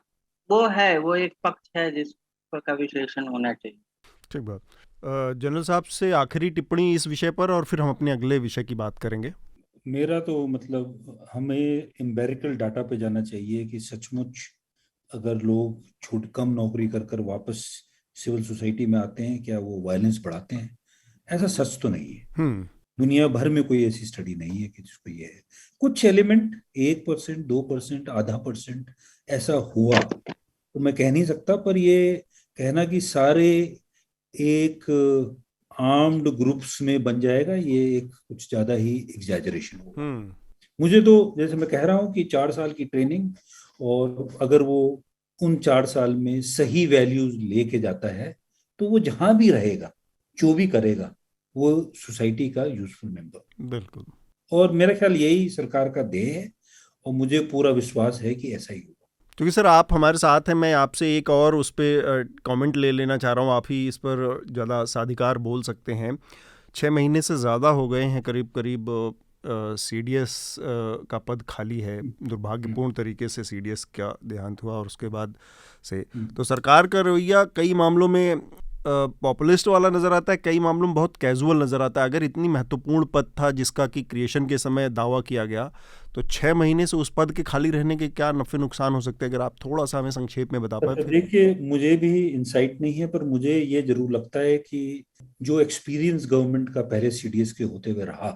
वो एक पक्ष है जिस का विश्लेषण होना चाहिए। ठीक बात। जनरल साहब से आखिरी टिप्पणी इस विषय पर, और फिर हम अपने अगले विषय की बात करेंगे। मेरा तो मतलब हमें एम्पेरिकल डाटा पे जाना चाहिए कि सचमुच अगर लोग कम नौकरी कर कर वापस सिविल सोसाइटी में आते हैं, क्या वो वायलेंस बढ़ाते हैं? ऐसा सच तो नहीं है। दुनिया भर में कोई ऐसी स्टडी नहीं है कि जिसको ये है। कुछ एलिमेंट 1%, 2%, आधा % ऐसा हुआ तो मैं कह नहीं सकता, पर ये कहना कि सारे एक आर्म्ड ग्रुप्स में बन जाएगा, ये एक कुछ ज्यादा ही एग्जैजरेशन होगा। मुझे तो जैसे मैं कह रहा हूँ कि 4 साल की ट्रेनिंग, और अगर वो उन 4 साल में सही वैल्यूज लेके जाता है, तो वो जहां भी रहेगा, जो भी करेगा, वो सोसाइटी का यूजफुल मेंबर। बिल्कुल। और मेरा ख्याल यही सरकार का ध्येय है, और मुझे पूरा विश्वास है कि ऐसा ही होगा। क्योंकि सर आप हमारे साथ हैं, मैं आपसे एक और उस पर कमेंट ले लेना चाह रहा हूँ। आप ही इस पर ज़्यादा साधिकार बोल सकते हैं। 6 महीने से ज़्यादा हो गए हैं करीब करीब CDS का पद खाली है। दुर्भाग्यपूर्ण तरीके से CDS का देहांत हुआ, और उसके बाद से तो सरकार का रवैया कई मामलों में पॉपुलिस्ट वाला नज़र आता है, कई मामलों में बहुत कैजुअल नज़र आता है। अगर इतनी महत्वपूर्ण पद था जिसका कि क्रिएशन के समय दावा किया गया, तो 6 महीने से उस पद के खाली रहने के क्या नफ़े नुकसान हो सकते हैं? अगर आप थोड़ा सा हमें संक्षेप में बता पाए। देखिए, मुझे भी इंसाइट नहीं है, पर मुझे ये जरूर लगता है कि जो एक्सपीरियंस गवर्नमेंट का पहले CDS के होते हुए रहा,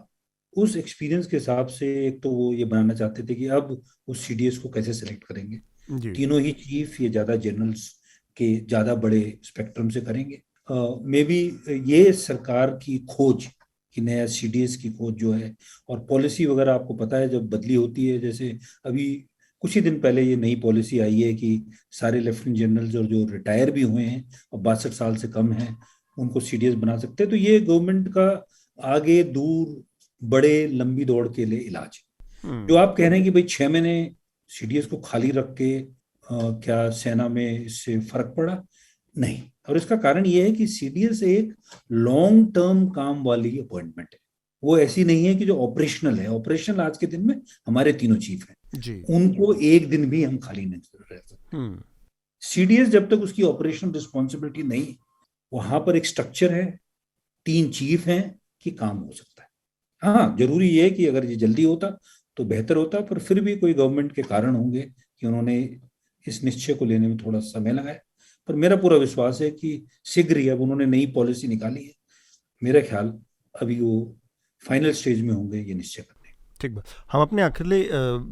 उस एक्सपीरियंस के हिसाब से एक तो वो ये बनाना चाहते थे कि अब उस CDS को कैसे सेलेक्ट करेंगे। तीनों ही चीफ ये ज्यादा जनरल्स के ज्यादा बड़े स्पेक्ट्रम से करेंगे। मे बी ये सरकार की खोज कि नया CDS की खोज जो है, और पॉलिसी वगैरह आपको पता है जब बदली होती है, जैसे अभी कुछ ही दिन पहले ये नई पॉलिसी आई है कि सारे लेफ्टिनेंट जनरल्स और जो रिटायर भी हुए हैं और 62 साल से कम हैं, उनको CDS बना सकते हैं। तो ये गवर्नमेंट का आगे दूर बड़े लंबी दौड़ के लिए इलाज। जो आप कह रहे हैं कि भाई 6 महीने CDS को खाली रख के क्या सेना में इससे फर्क पड़ा? नहीं। और इसका कारण ये है कि CDS एक लॉन्ग टर्म काम वाली अपॉइंटमेंट है। वो ऐसी नहीं है कि जो ऑपरेशनल है। ऑपरेशनल आज के दिन में हमारे तीनों चीफ हैं, उनको एक दिन भी हम खाली नहीं रह सकते। CDS जब तक उसकी ऑपरेशनल रिस्पॉन्सिबिलिटी नहीं, वहां पर एक स्ट्रक्चर है, 3 चीफ हैं कि काम हो सकता है। हाँ, जरूरी ये है कि अगर ये जल्दी होता तो बेहतर होता, पर फिर भी कोई गवर्नमेंट के कारण होंगे कि उन्होंने इस निश्चय को लेने में थोड़ा समय लगाया। पर मेरा पूरा विश्वास है कि शीघ्र ही, अब उन्होंने नई पॉलिसी निकाली है, मेरा ख्याल अभी वो फाइनल स्टेज में होंगे ये निश्चय करने। ठीक बात। हम अपने अगले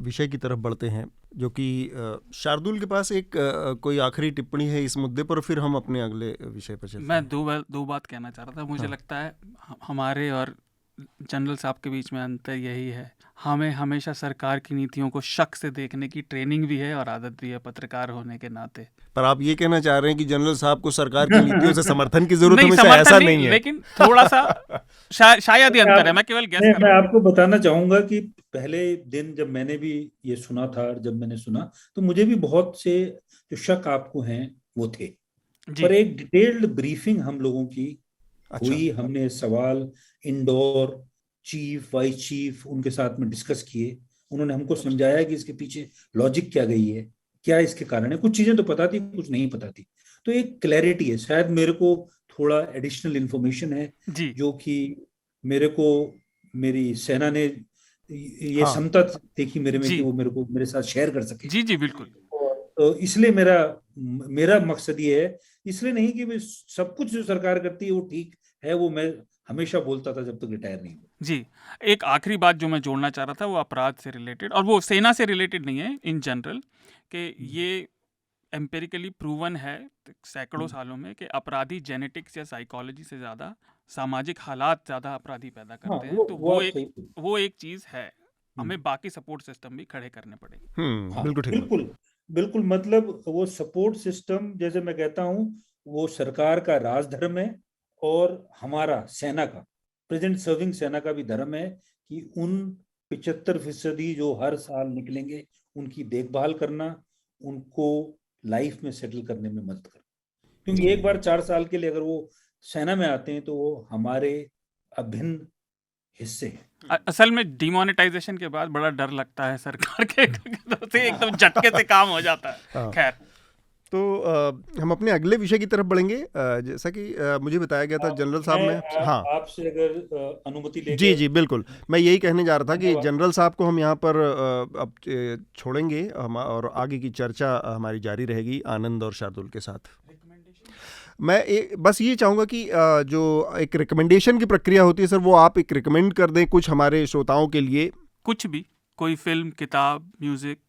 विषय की तरफ बढ़ते हैं, जो कि शार्दुल के पास एक कोई आखिरी टिप्पणी है इस मुद्दे पर, फिर हम अपने अगले विषय पर चलते हैं। मैं दो बात कहना चाह रहा था। मुझे लगता है हमारे और जनरल साहब के बीच में अंतर यही है, हमें हमेशा सरकार की नीतियों को शक से देखने की ट्रेनिंग भी है और आदत भी है पत्रकार होने के नाते। पर आप ये कहना चाह रहे हैं कि जनरल साहब को सरकार की नीतियों से समर्थन की जरूरत हमेशा ऐसा नहीं है, लेकिन थोड़ा सा शायद ही अंतर है। मैं केवल गैस कर रहा हूं। मैं आपको बताना चाहूंगा कि पहले दिन जब मैंने भी ये सुना था, जब मैंने सुना तो मुझे भी बहुत से जो शक आपको हैं वो थे, पर एक डिटेल्ड ब्रीफिंग हम लोगों की हुई। हमने सवाल इंडोर चीफ, वाइस चीफ उनके साथ में डिस्कस किए। उन्होंने हमको समझाया कि इसके पीछे लॉजिक क्या गई है, क्या इसके कारण है। कुछ चीजें तो पता थी, कुछ नहीं पता थी, तो एक क्लैरिटी है। शायद मेरे को थोड़ा एडिशनल इंफॉर्मेशन है जो कि मेरे को मेरी सेना ने ये क्षमता देखी मेरे में कि वो मेरे साथ शेयर कर सके। जी बिल्कुल। इसलिए मेरा मेरा मकसद ये है, इसलिए नहीं कि सब कुछ जो सरकार करती है वो ठीक है, वो मैं हमेशा बोलता था जब तक रिटायर नहीं हुआ। जी, एक आखिरी बात जो मैं जोड़ना चाह रहा था वो अपराध से रिलेटेड, और वो सेना से रिलेटेड नहीं है, इन जनरल, कि ये एम्पिरिकली प्रूवन है सैकड़ों सालों में कि अपराधी जेनेटिक्स या साइकोलॉजी से ज़्यादा सामाजिक हालात ज़्यादा अपराधी पैदा हाँ, करते हैं। तो वो एक चीज़ है, हमें बाकी सपोर्ट सिस्टम भी खड़े करने पड़ेंगे। हाँ, बिल्कुल ठीक। बिल्कुल बिल्कुल, मतलब वो सपोर्ट सिस्टम, जैसे मैं कहता हूँ, वो सरकार का राजधर्म है और हमारा सेना का, प्रेजेंट सर्विंग सेना का भी धर्म है कि उन 75% जो हर साल निकलेंगे उनकी देखभाल करना, उनको लाइफ में सेटल करने में मदद करना। क्योंकि एक बार 4 साल के लिए अगर वो सेना में आते हैं तो वो हमारे अभिन्न हिस्से हैं। असल में डिमोनेटाइजेशन के बाद बड़ा डर लगता है सरकार के से, एकदम झटके से काम हो जाता है। खैर, तो हम अपने अगले विषय की तरफ बढ़ेंगे। जैसा कि मुझे बताया गया था जनरल साहब ने, हाँ आपसे अगर अनुमति लेके, जी बिल्कुल, मैं यही कहने जा रहा था कि जनरल साहब को हम यहाँ पर अब छोड़ेंगे, और आगे की चर्चा हमारी जारी रहेगी आनंद और शार्दुल के साथ। मैं बस ये चाहूँगा कि जो एक रिकमेंडेशन की प्रक्रिया होती है सर, वो आप एक रिकमेंड कर दें कुछ हमारे श्रोताओं के लिए, कुछ भी, कोई फिल्म, किताब, म्यूजिक,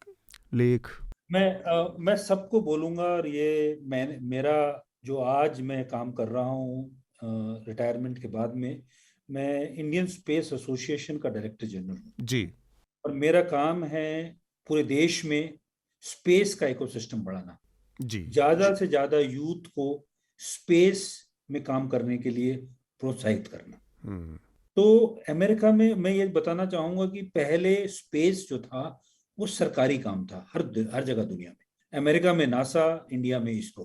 लेख। मैं सबको बोलूँगा, और ये मेरा जो आज मैं काम कर रहा हूँ रिटायरमेंट के बाद में, मैं इंडियन स्पेस एसोसिएशन का डायरेक्टर जनरल हूँ जी, और मेरा काम है पूरे देश में स्पेस का इकोसिस्टम बढ़ाना जी, ज़्यादा से ज़्यादा यूथ को स्पेस में काम करने के लिए प्रोत्साहित करना। तो अमेरिका में मैं ये बताना चाहूँगा कि पहले स्पेस जो था वो सरकारी काम था हर जगह दुनिया में। अमेरिका में नासा, इंडिया में इसरो।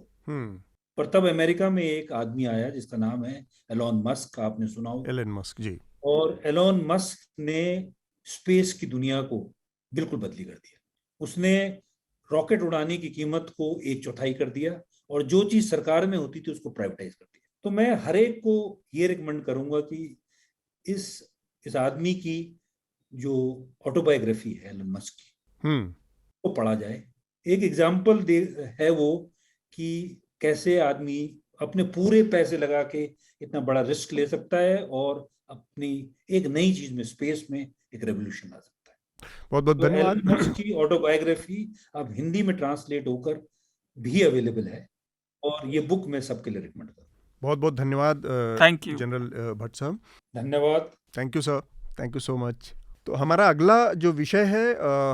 पर तब अमेरिका में एक आदमी आया जिसका नाम है एलोन मस्क, आपने सुना होगा। एलन मस्क जी। और एलोन मस्क ने स्पेस की दुनिया को बिल्कुल बदली कर दिया। उसने रॉकेट उड़ाने की कीमत को 1/4 कर दिया और जो चीज सरकार में होती थी उसको प्राइवेटाइज कर दिया। तो मैं हर एक को ये रिकमेंड करूंगा कि इस आदमी की जो ऑटोबायोग्राफी है एलन मस्क की, वो पढ़ा जाए। एक एग्जाम्पल है वो कि कैसे आदमी अपने पूरे पैसे लगा के इतना बड़ा रिस्क ले सकता है और अपनी एक नई चीज में, स्पेस में एक रेवोल्यूशन ला सकता है। बहुत बहुत धन्यवाद। एलन मस्क की ऑटोबायोग्राफी अब हिंदी में ट्रांसलेट होकर भी अवेलेबल है और ये बुक मैं सबके लिए रिकमेंड करूँ। बहुत बहुत धन्यवाद जनरल भट्ट साहब। धन्यवाद। Thank you sir, thank you so much. तो हमारा अगला जो विषय है,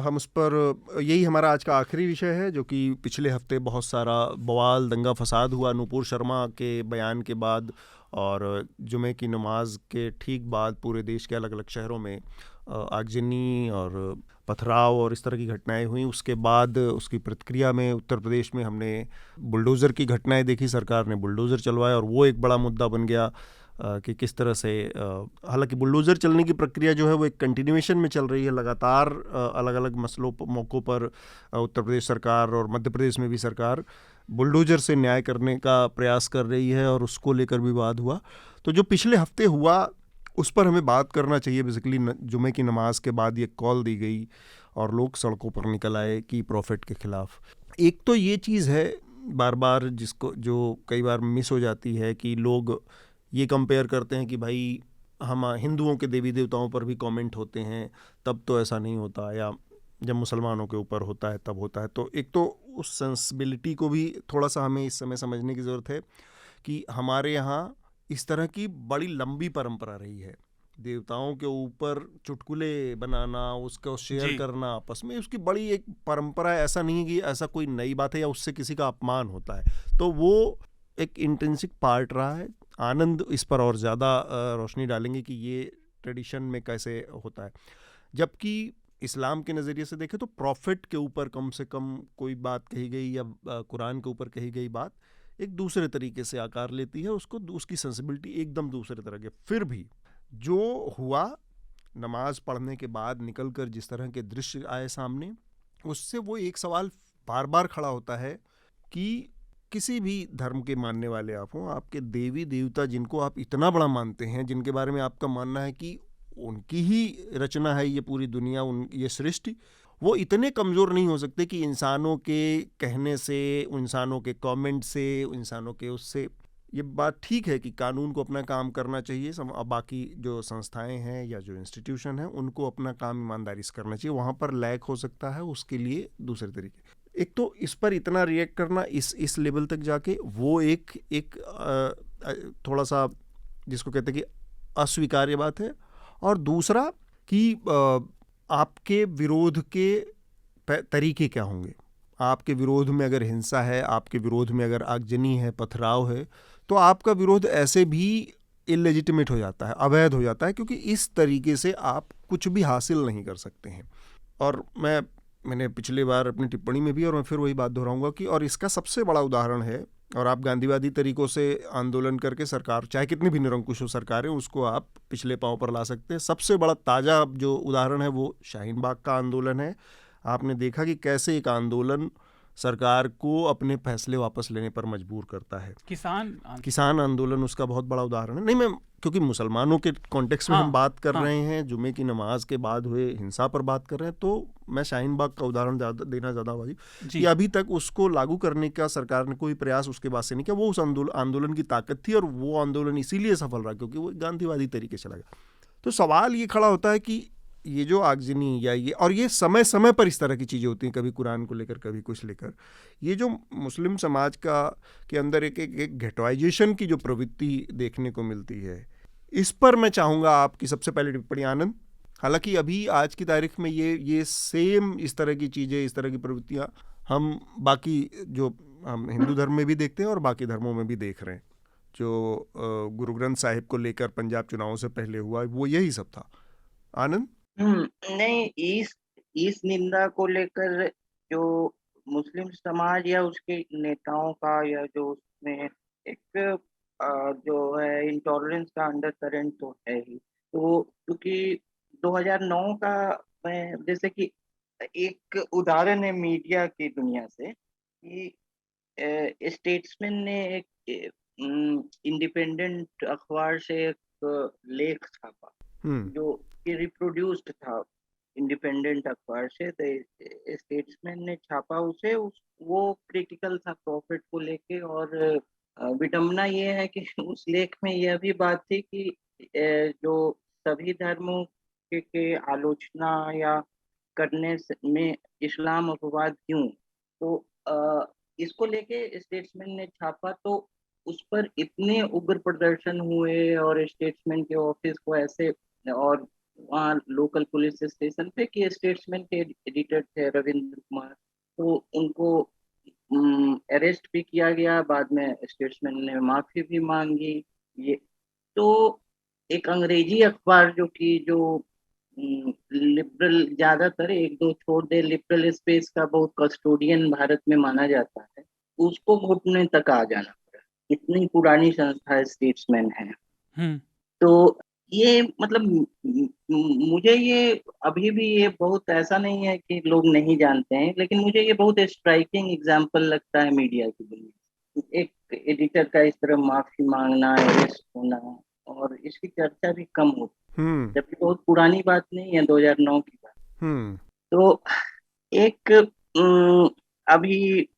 हम उस पर, यही हमारा आज का आखिरी विषय है, जो कि पिछले हफ्ते बहुत सारा बवाल, दंगा फसाद हुआ नूपुर शर्मा के बयान के बाद, और जुमे की नमाज के ठीक बाद पूरे देश के अलग अलग शहरों में आगजनी और पथराव और इस तरह की घटनाएं हुई। उसके बाद उसकी प्रतिक्रिया में उत्तर प्रदेश में हमने बुलडोज़र की घटनाएं देखी, सरकार ने बुलडोज़र चलवाया और वो एक बड़ा मुद्दा बन गया कि किस तरह से, हालांकि बुलडोज़र चलने की प्रक्रिया जो है वो एक कंटिन्यूएशन में चल रही है, लगातार अलग अलग मौक़ों पर उत्तर प्रदेश सरकार और मध्य प्रदेश में भी सरकार बुलडोज़र से न्याय करने का प्रयास कर रही है और उसको लेकर विवाद हुआ। तो जो पिछले हफ्ते हुआ उस पर हमें बात करना चाहिए। बेसिकली जुमे की नमाज के बाद ये कॉल दी गई और लोग सड़कों पर निकल आए की प्रॉफिट के ख़िलाफ़। एक तो ये चीज़ है बार बार जिसको, जो कई बार मिस हो जाती है, कि लोग ये कंपेयर करते हैं कि भाई हम हिंदुओं के देवी देवताओं पर भी कमेंट होते हैं, तब तो ऐसा नहीं होता, या जब मुसलमानों के ऊपर होता है तब होता है। तो एक तो उस सेंसिबिलिटी को भी थोड़ा सा हमें इस समय समझने की ज़रूरत है कि हमारे यहाँ इस तरह की बड़ी लंबी परंपरा रही है। देवताओं के ऊपर चुटकुले बनाना, उसको शेयर करना आपस में, उसकी बड़ी एक परंपरा है। ऐसा नहीं है कि ऐसा कोई नई बात है या उससे किसी का अपमान होता है। तो वो एक इंटेंसिक पार्ट रहा है। आनंद इस पर और ज़्यादा रोशनी डालेंगे कि ये ट्रेडिशन में कैसे होता है। जबकि इस्लाम के नज़रिए से देखें तो प्रॉफिट के ऊपर कम से कम कोई बात कही गई या कुरान के ऊपर कही गई बात एक दूसरे तरीके से आकार लेती है, उसको उसकी सेंसिबिलिटी एकदम दूसरे तरह के। फिर भी जो हुआ, नमाज पढ़ने के बाद निकलकर जिस तरह के दृश्य आए सामने, उससे वो एक सवाल बार बार खड़ा होता है कि किसी भी धर्म के मानने वाले आप हों, आपके देवी देवता जिनको आप इतना बड़ा मानते हैं, जिनके बारे में आपका मानना है कि उनकी ही रचना है ये पूरी दुनिया, ये सृष्टि, वो इतने कमज़ोर नहीं हो सकते कि इंसानों के कहने से, इंसानों के कमेंट से, इंसानों के उससे। ये बात ठीक है कि कानून को अपना काम करना चाहिए, अब बाकी जो संस्थाएं हैं या जो इंस्टीट्यूशन हैं उनको अपना काम ईमानदारी से करना चाहिए। वहाँ पर लैक हो सकता है, उसके लिए दूसरे तरीके। एक तो इस पर इतना रिएक्ट करना, इस लेवल तक जाके, वो एक थोड़ा सा जिसको कहते हैं कि अस्वीकार्य बात है। और दूसरा कि आपके विरोध के तरीके क्या होंगे। आपके विरोध में अगर हिंसा है, आपके विरोध में अगर आगजनी है, पथराव है, तो आपका विरोध ऐसे भी इलेजिटिमेट हो जाता है, अवैध हो जाता है, क्योंकि इस तरीके से आप कुछ भी हासिल नहीं कर सकते हैं। और मैंने पिछले बार अपनी टिप्पणी में भी, और मैं फिर वही बात दोहराऊंगा कि और इसका सबसे बड़ा उदाहरण है, और आप गांधीवादी तरीकों से आंदोलन करके सरकार, चाहे कितनी भी निरंकुश हो सरकारें, उसको आप पिछले पांव पर ला सकते हैं। सबसे बड़ा ताज़ा जो उदाहरण है वो शाहीन बाग का आंदोलन है। आपने देखा कि कैसे एक आंदोलन सरकार को अपने फैसले वापस लेने पर मजबूर करता है। किसान आंदोलन उसका बहुत बड़ा उदाहरण है। नहीं, मैं क्योंकि मुसलमानों के कॉन्टेक्स्ट में हम बात कर रहे हैं, जुमे की नमाज के बाद हुए हिंसा पर बात कर रहे हैं, तो मैं शाहीन बाग का उदाहरण देना ज़्यादा वाजिब कि अभी तक उसको लागू करने का सरकार ने कोई प्रयास उसके बाद से नहीं किया। वो उस आंदोलन की ताकत थी, और वो आंदोलन इसीलिए सफल रहा क्योंकि वो गांधीवादी तरीके से लगा। तो सवाल ये खड़ा होता है कि ये जो आगजनी या ये समय समय पर इस तरह की चीज़ें होती हैं, कभी कुरान को लेकर, कभी कुछ लेकर, ये जो मुस्लिम समाज के अंदर एक घेटवाइजेशन की जो प्रवृत्ति देखने को मिलती है, इस पर मैं चाहूँगा आपकी सबसे पहले टिप्पणी आनंद। हालांकि अभी आज की तारीख में ये सेम इस तरह की चीज़ें, इस तरह की प्रवृत्तियाँ हम बाकी जो हम हिंदू धर्म में भी देखते हैं और बाकी धर्मों में भी देख रहे हैं। जो गुरु ग्रंथ साहिब को लेकर पंजाब चुनावों से पहले हुआ, वो यही सब था। आनंद? नहीं, इस निंदा को लेकर जो मुस्लिम समाज या उसके नेताओं का, या जो उसमें एक जो है इंटॉलरेंस का अंडर करंट तो है ही। तो क्योंकि 2009 का, मैं जैसे कि एक उदाहरण है मीडिया की दुनिया से कि स्टेट्समैन ने एक इंडिपेंडेंट अखबार से एक लेख छापा जो कि रिप्रोड्यूस्ड था इंडिपेंडेंट अखबार से। तो स्टेट्समैन ने छापा उसे, वो क्रिटिकल था प्रॉफिट को लेके। और विडंबना ये है कि उस लेख में यह भी बात थी कि जो सभी धर्मों के आलोचना या करने में इस्लाम अपवाद क्यों। तो इसको लेके स्टेट्समैन ने छापा, तो उस पर इतने उग्र प्रदर्शन हुए और स्टेट्समैन के ऑफिस को ऐसे, और वहाँ लोकल पुलिस स्टेशन पे कि स्टेट्समैन के एडिटर थे रविंद्र कुमार, तो उनको अरेस्ट भी किया गया। बाद में स्टेट्समैन ने माफी भी मांगी। ये तो एक अंग्रेजी अखबार जो कि जो लिबरल, ज्यादातर एक दो छोड़ दे, लिबरल स्पेस का बहुत कस्टोडियन भारत में माना जाता है, उसको घुटने तक आ जाना पड़ा। इतनी पुरानी संस्था स्टेट्समैन है। तो ये मतलब मुझे ये अभी भी ये बहुत ऐसा नहीं है कि लोग नहीं जानते हैं, लेकिन मुझे ये बहुत स्ट्राइकिंग एग्जाम्पल लगता है मीडिया की दुनिया। एक एडिटर का इस तरह माफी मांगना, अरेस्ट होना, और इसकी चर्चा भी कम होती, जबकि बहुत पुरानी बात नहीं है, 2009 की बात। तो एक अभी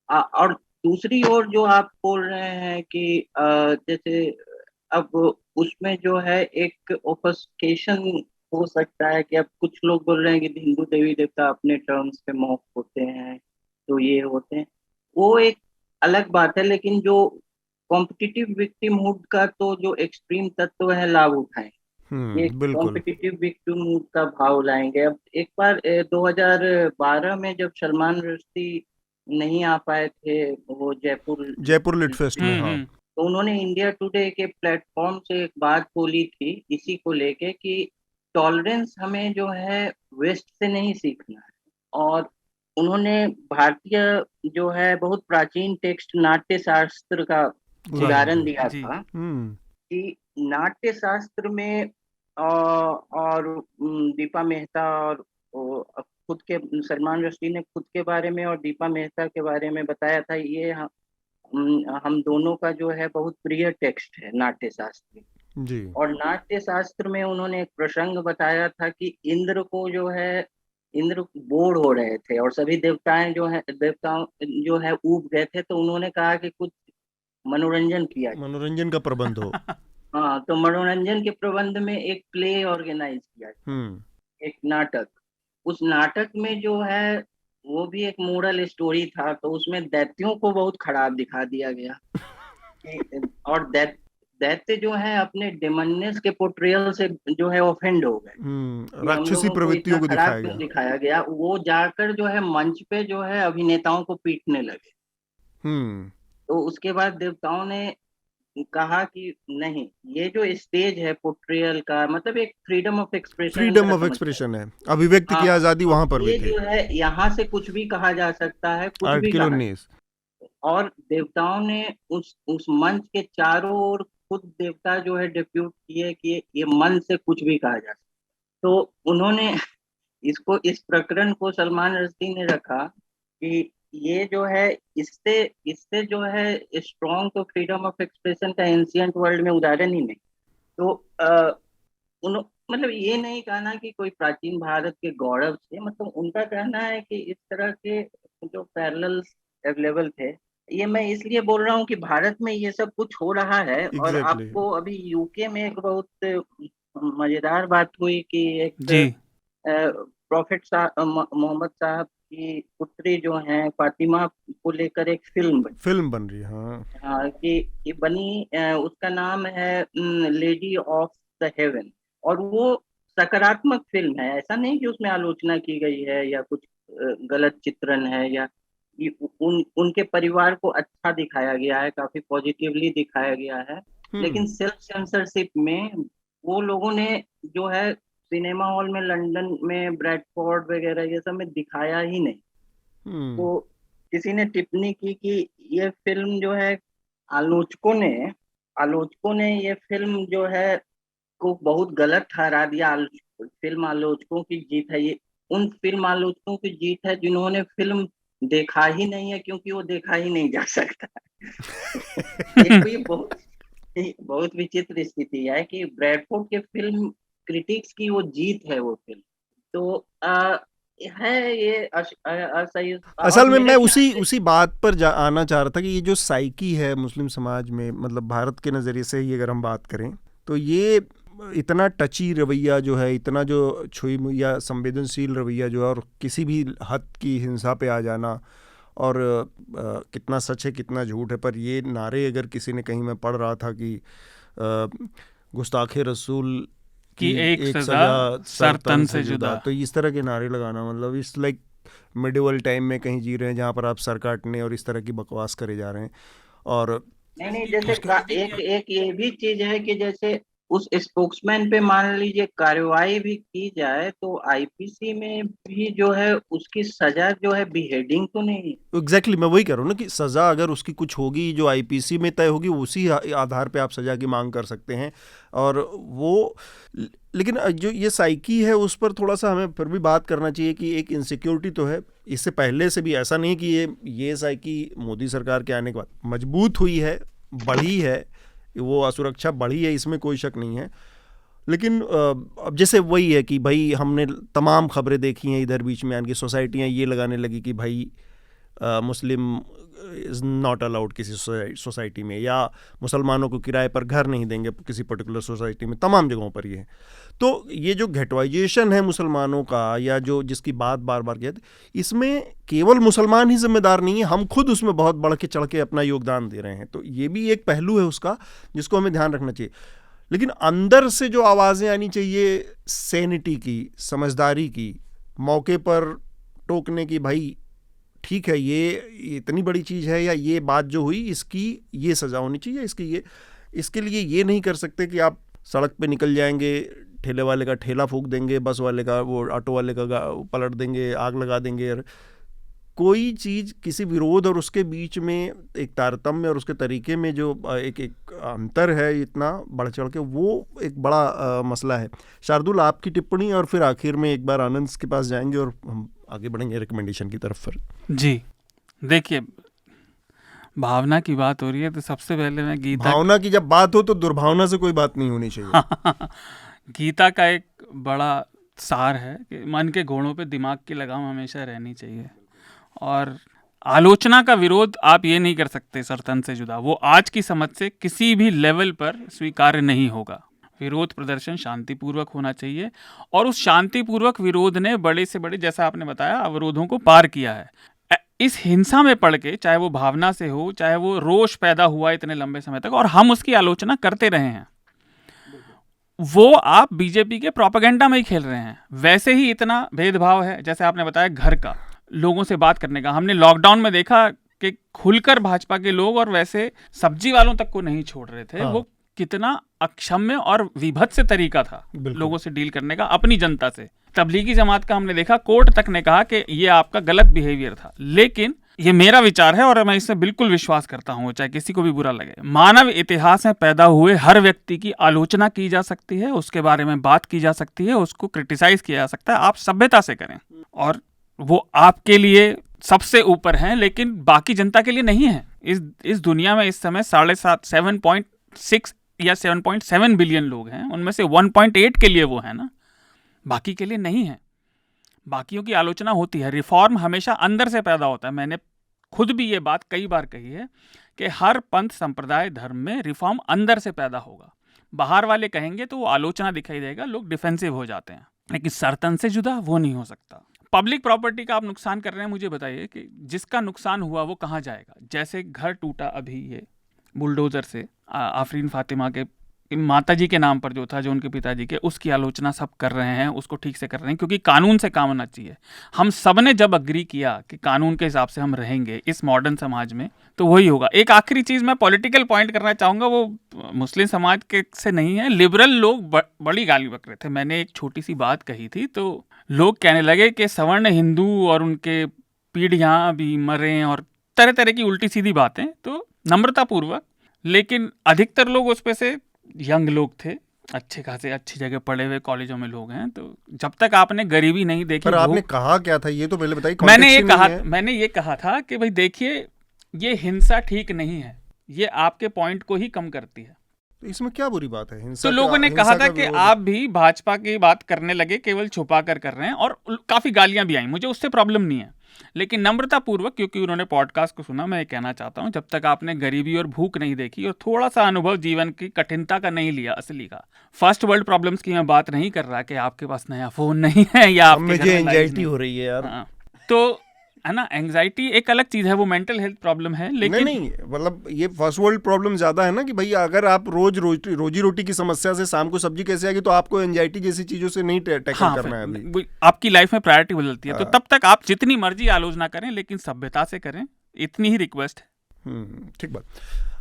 और दूसरी ओर जो आप बोल रहे हैं कि जैसे अब उसमें जो है एक ऑफस्केशन हो सकता है कि अब कुछ लोग बोल रहे हैं कि हिंदू देवी देवता अपने टर्म्स पे मौत होते हैं, तो ये होते हैं, वो एक अलग बात है। लेकिन जो कॉम्पिटिटिव विक्टिमहुड का तो जो एक्सट्रीम तत्व है, लाभ उठाएं, ये कॉम्पिटिटिव विक्टिमहुड का भाव लाएंगे। अब एक बार 2012 में जब सलमान रुश्दी नहीं आ पाए थे वो जयपुर लिट फेस्ट में, तो उन्होंने इंडिया टुडे के प्लेटफॉर्म से एक बात बोली थी इसी को लेके कि टॉलरेंस हमें जो है वेस्ट से नहीं सीखना है। और उन्होंने भारतीय जो है बहुत प्राचीन टेक्स्ट नाट्य शास्त्र का उदाहरण दिया था कि नाट्य शास्त्र में और दीपा मेहता और खुद के, सलमान रुश्दी ने खुद के बारे में और दीपा मेहता के बारे में बताया था, ये हम दोनों का जो है बहुत प्रिय टेक्स्ट है नाट्य शास्त्र जी। और नाट्य शास्त्र में उन्होंने एक प्रसंग बताया था कि इंद्र को जो है इंद्र बोर हो रहे थे और सभी देवताओं जो है ऊब गए थे, तो उन्होंने कहा कि कुछ मनोरंजन किया जाए। मनोरंजन का प्रबंध हो। हाँ, तो मनोरंजन के प्रबंध में एक प्ले ऑर्गेनाइज किया, एक नाटक। उस नाटक में जो है वो भी एक मोरल स्टोरी था, तो उसमें दैत्यों को बहुत खराब दिखा दिया गया और दैत्य जो है अपने डेमननेस के पोर्ट्रेयल से जो है ऑफेंड हो गए कि हम राक्षसी लोगों को प्रवृत्तियों इतना को खराब दिखाया क्यों गया। दिखाया गया। वो जाकर जो है मंच पे जो है अभिनेताओं को पीटने लगे। तो उसके बाद देवताओं ने कहा कि नहीं, ये जो स्टेज है पोर्ट्रेयल का, मतलब एक फ्रीडम ऑफ एक्सप्रेशन फ्रीडम का ऑफ समझ एक्सप्रेशन है, अभिव्यक्ति की हाँ, आजादी तो वहां पर भी ये थी। जो है यहाँ से कुछ भी कहा जा सकता है, कुछ भी आर्टिकल कहा। 19। और देवताओं ने उस मंच के चारों ओर खुद देवता जो है डिप्यूट किए कि ये मन से कुछ भी कहा जा सकता है। तो उन्होंने इस प्रकरण को सलमान रश्दी ने रखा कि ये जो है इससे इससे जो है स्ट्रॉन्ग तो फ्रीडम ऑफ एक्सप्रेशन का एंशिएंट वर्ल्ड में उदाहरण ही नहीं। तो उन मतलब ये नहीं कहना कि कोई प्राचीन भारत के गौरव थे, मतलब उनका कहना है कि इस तरह के जो पैरेलल्स अवेलेबल थे। ये मैं इसलिए बोल रहा हूँ कि भारत में ये सब कुछ हो रहा है। और एग्जैक्टली। आपको अभी यूके में एक बहुत मजेदार बात हुई कि एक जी प्रॉफिट मोहम्मद साहब की पुत्री जो है फातिमा को लेकर एक फिल्म बन रही है, हाँ। हाँ, कि बनी। उसका नाम है लेडी ऑफ द हेवन। और वो सकारात्मक फिल्म है, ऐसा नहीं कि उसमें आलोचना की गई है या कुछ गलत चित्रण है, या उनके परिवार को अच्छा दिखाया गया है, काफी पॉजिटिवली दिखाया गया है। लेकिन सेल्फ सेंसरशिप में वो लोगों ने जो है सिनेमा हॉल में लंदन में ब्रैडफोर्ड वगैरह ये सब में दिखाया ही नहीं। तो किसी ने टिप्पणी की कि ये फिल्म जो है आलोचकों ने ये फिल्म जो है को बहुत गलत ठहरा दिया। फिल्म आलोचकों की जीत है ये, उन फिल्म आलोचकों की जीत है जिन्होंने फिल्म देखा ही नहीं है, क्योंकि वो देखा ही नहीं जा सकता। ये कोई बहुत विचित्र स्थिति है कि ब्रैडफोर्ड के फिल्म क्रिटिक्स की वो जीत है वो फिल्म। तो है ये असही। असल में मैं उसी बात पर आना चाह रहा था कि ये जो साइकी है मुस्लिम समाज में, मतलब भारत के नज़रिए से ही अगर हम बात करें तो ये इतना टची रवैया जो है, इतना जो छुई या संवेदनशील रवैया जो है, और किसी भी हद की हिंसा पे आ जाना, और कितना सच है कितना झूठ है, पर ये नारे अगर किसी ने कहीं मैं पढ़ रहा था कि गुस्ताखे रसूल की एक सजा सर तन से जुदा, तो इस तरह के नारे लगाना, मतलब इस लाइक मिडिवल टाइम में कहीं जी रहे हैं जहाँ पर आप सर काटने और इस तरह की बकवास करे जा रहे हैं। और नहीं, जैसे एक ये भी चीज है कि जैसे उस स्पोक्समैन पे मान लीजिए कार्रवाई भी की जाए तो आईपीसी में भी जो है उसकी सजा जो है बिहेडिंग तो नहीं। एग्जैक्टली मैं वही कह रहा हूँ ना कि सजा अगर उसकी कुछ होगी जो आईपीसी में तय होगी, उसी आधार पे आप सजा की मांग कर सकते हैं। और वो लेकिन जो ये साइकी है उस पर थोड़ा सा हमें फिर भी बात करना चाहिए कि एक इनसिक्योरिटी तो है। इससे पहले से भी ऐसा नहीं कि ये साइकी मोदी सरकार के आने के बाद मजबूत हुई है, बढ़ी है, वो असुरक्षा बढ़ी है, इसमें कोई शक नहीं है। लेकिन अब जैसे वही है कि भाई हमने तमाम खबरें देखी हैं इधर बीच में, यानी कि सोसाइटियाँ ये लगाने लगी कि भाई मुस्लिम इज़ नॉट अलाउड किसी सोसाइटी में, या मुसलमानों को किराए पर घर नहीं देंगे किसी पर्टिकुलर सोसाइटी में, तमाम जगहों पर ये है। तो ये जो घेटवाइजेशन है मुसलमानों का, या जो जिसकी बात बार बार कहते, इसमें केवल मुसलमान ही जिम्मेदार नहीं है, हम खुद उसमें बहुत बढ़ के चढ़ के अपना योगदान दे रहे हैं। तो ये भी एक पहलू है उसका जिसको हमें ध्यान रखना चाहिए। लेकिन अंदर से जो आवाज़ें आनी चाहिए सैनिटी की, समझदारी की, मौके पर टोकने की, भाई ठीक है ये इतनी बड़ी चीज़ है, या ये बात जो हुई इसकी ये सज़ा होनी चाहिए, इसके लिए ये नहीं कर सकते कि आप सड़क पे निकल जाएंगे, ठेले वाले का ठेला फूंक देंगे, बस वाले का, वो ऑटो वाले का पलट देंगे, आग लगा देंगे। कोई चीज़ किसी विरोध और उसके बीच में एक तारतम्य और उसके तरीके में जो एक अंतर है इतना बढ़ चढ़ के, वो एक बड़ा मसला है। शार्दुल, आपकी टिप्पणी, और फिर आखिर में एक बार आनंद के पास जाएंगे और हम आगे बढ़ेंगे रिकमेंडेशन की तरफ। फिर जी देखिए, भावना की बात हो रही है तो सबसे पहले मैं भावना की जब बात हो तो दुर्भावना से कोई बात नहीं होनी चाहिए। गीता का एक बड़ा सार है कि मन के घोड़ों पे दिमाग की लगाम हमेशा रहनी चाहिए, और आलोचना का विरोध आप ये नहीं कर सकते सर तन से जुदा, वो आज की समझ से किसी भी लेवल पर स्वीकार्य नहीं होगा। विरोध प्रदर्शन शांतिपूर्वक होना चाहिए, और उस शांतिपूर्वक विरोध ने बड़े से बड़े, जैसा आपने बताया, अवरोधों को पार किया है। इस हिंसा में पड़ के, चाहे वो भावना से हो, चाहे वो रोष पैदा हुआ इतने लंबे समय तक, और हम उसकी आलोचना करते रहे हैं, वो आप बीजेपी के प्रोपेगेंडा में ही खेल रहे हैं। वैसे ही इतना भेदभाव है, जैसे आपने बताया घर का, लोगों से बात करने का, हमने लॉकडाउन में देखा कि खुलकर भाजपा के लोग और वैसे सब्जी वालों तक को नहीं छोड़ रहे थे। हाँ। वो कितना अक्षम्य और विभत्स तरीका था लोगों से डील करने का, अपनी जनता से। तबलीगी जमात का हमने देखा, कोर्ट तक ने कहा कि ये आपका गलत बिहेवियर था। लेकिन ये मेरा विचार है और मैं इससे बिल्कुल विश्वास करता हूँ, चाहे किसी को भी बुरा लगे, मानव इतिहास में पैदा हुए हर व्यक्ति की आलोचना की जा सकती है, उसके बारे में बात की जा सकती है, उसको क्रिटिसाइज किया जा सकता है। आप सभ्यता से करें, और वो आपके लिए सबसे ऊपर हैं, लेकिन बाकी जनता के लिए नहीं है। इस दुनिया में इस समय 7.6 या 7.7 बिलियन लोग हैं, उनमें से 1.8 के लिए वो है ना, बाकी के लिए नहीं है। बाकियों की आलोचना होती है। रिफॉर्म हमेशा अंदर से पैदा होता है। मैंने खुद भी ये बात कई बार कही है कि हर पंथ, संप्रदाय, धर्म में रिफॉर्म अंदर से पैदा होगा। बाहर वाले कहेंगे तो वो आलोचना दिखाई देगा, लोग डिफेंसिव हो जाते हैं, लेकिन सरतन से जुदा वो नहीं हो सकता। पब्लिक प्रॉपर्टी का आप नुकसान कर रहे हैं, मुझे बताइए कि जिसका नुकसान हुआ वो कहाँ जाएगा? जैसे घर टूटा अभी ये बुलडोजर से, आफरीन फातिमा के माताजी के नाम पर जो था, जो उनके पिताजी के, उसकी आलोचना सब कर रहे हैं, उसको ठीक से कर रहे हैं, क्योंकि कानून से काम होना चाहिए। हम सब ने जब अग्री किया कि कानून के हिसाब से हम रहेंगे इस मॉडर्न समाज में, तो वही होगा। एक आखिरी चीज़ मैं पॉलिटिकल पॉइंट करना चाहूँगा, वो मुस्लिम समाज के से नहीं है। लिबरल लोग बड़ी गाली बक रहे थे। मैंने एक छोटी सी बात कही थी तो लोग कहने लगे कि सवर्ण हिंदू और उनके पीढ़ियाँ भी मरें, और तरह तरह की उल्टी सीधी बातें। तो नम्रतापूर्वक, लेकिन अधिकतर लोग उस पे से यंग लोग थे, अच्छे खासे अच्छी जगह पढ़े हुए कॉलेजों में लोग हैं। तो जब तक आपने गरीबी नहीं देखी, पर आपने कहा क्या था ये तो पहले बताइए। मैंने ये कहा था कि भाई देखिए, ये हिंसा ठीक नहीं है, ये आपके पॉइंट को ही कम करती है। तो इसमें क्या बुरी बात है? हिंसा तो लोगों ने कहा था कि आप भी भाजपा की बात करने लगे, केवल छुपा कर रहे हैं, और काफी गालियां भी आई। मुझे उससे प्रॉब्लम नहीं है, लेकिन नम्रतापूर्वक, क्योंकि उन्होंने पॉडकास्ट को सुना, मैं ये कहना चाहता हूं, जब तक आपने गरीबी और भूख नहीं देखी और थोड़ा सा अनुभव जीवन की कठिनता का नहीं लिया, असली का, फर्स्ट वर्ल्ड प्रॉब्लम्स की मैं बात नहीं कर रहा कि आपके पास नया फोन नहीं है या आपके घर में एंजाइटी हो रही है यार। हाँ, तो है ना, एंग्जाइटी एक अलग चीज है, वो मेंटल हेल्थ प्रॉब्लम है। लेकिन नहीं, मतलब ये फर्स्ट वर्ल्ड प्रॉब्लम ज्यादा है ना, कि भाई अगर आप रोजी रोटी की समस्या से शाम को सब्जी कैसे आएगी, तो आपको एंजाइटी जैसी चीजों से नहीं टैकल करना है अभी। आपकी लाइफ में प्रायोरिटी बदलती है। तो तब तक आप जितनी मर्जी आलोचना करें, लेकिन सभ्यता से करें, इतनी ही रिक्वेस्ट है। ठीक बात।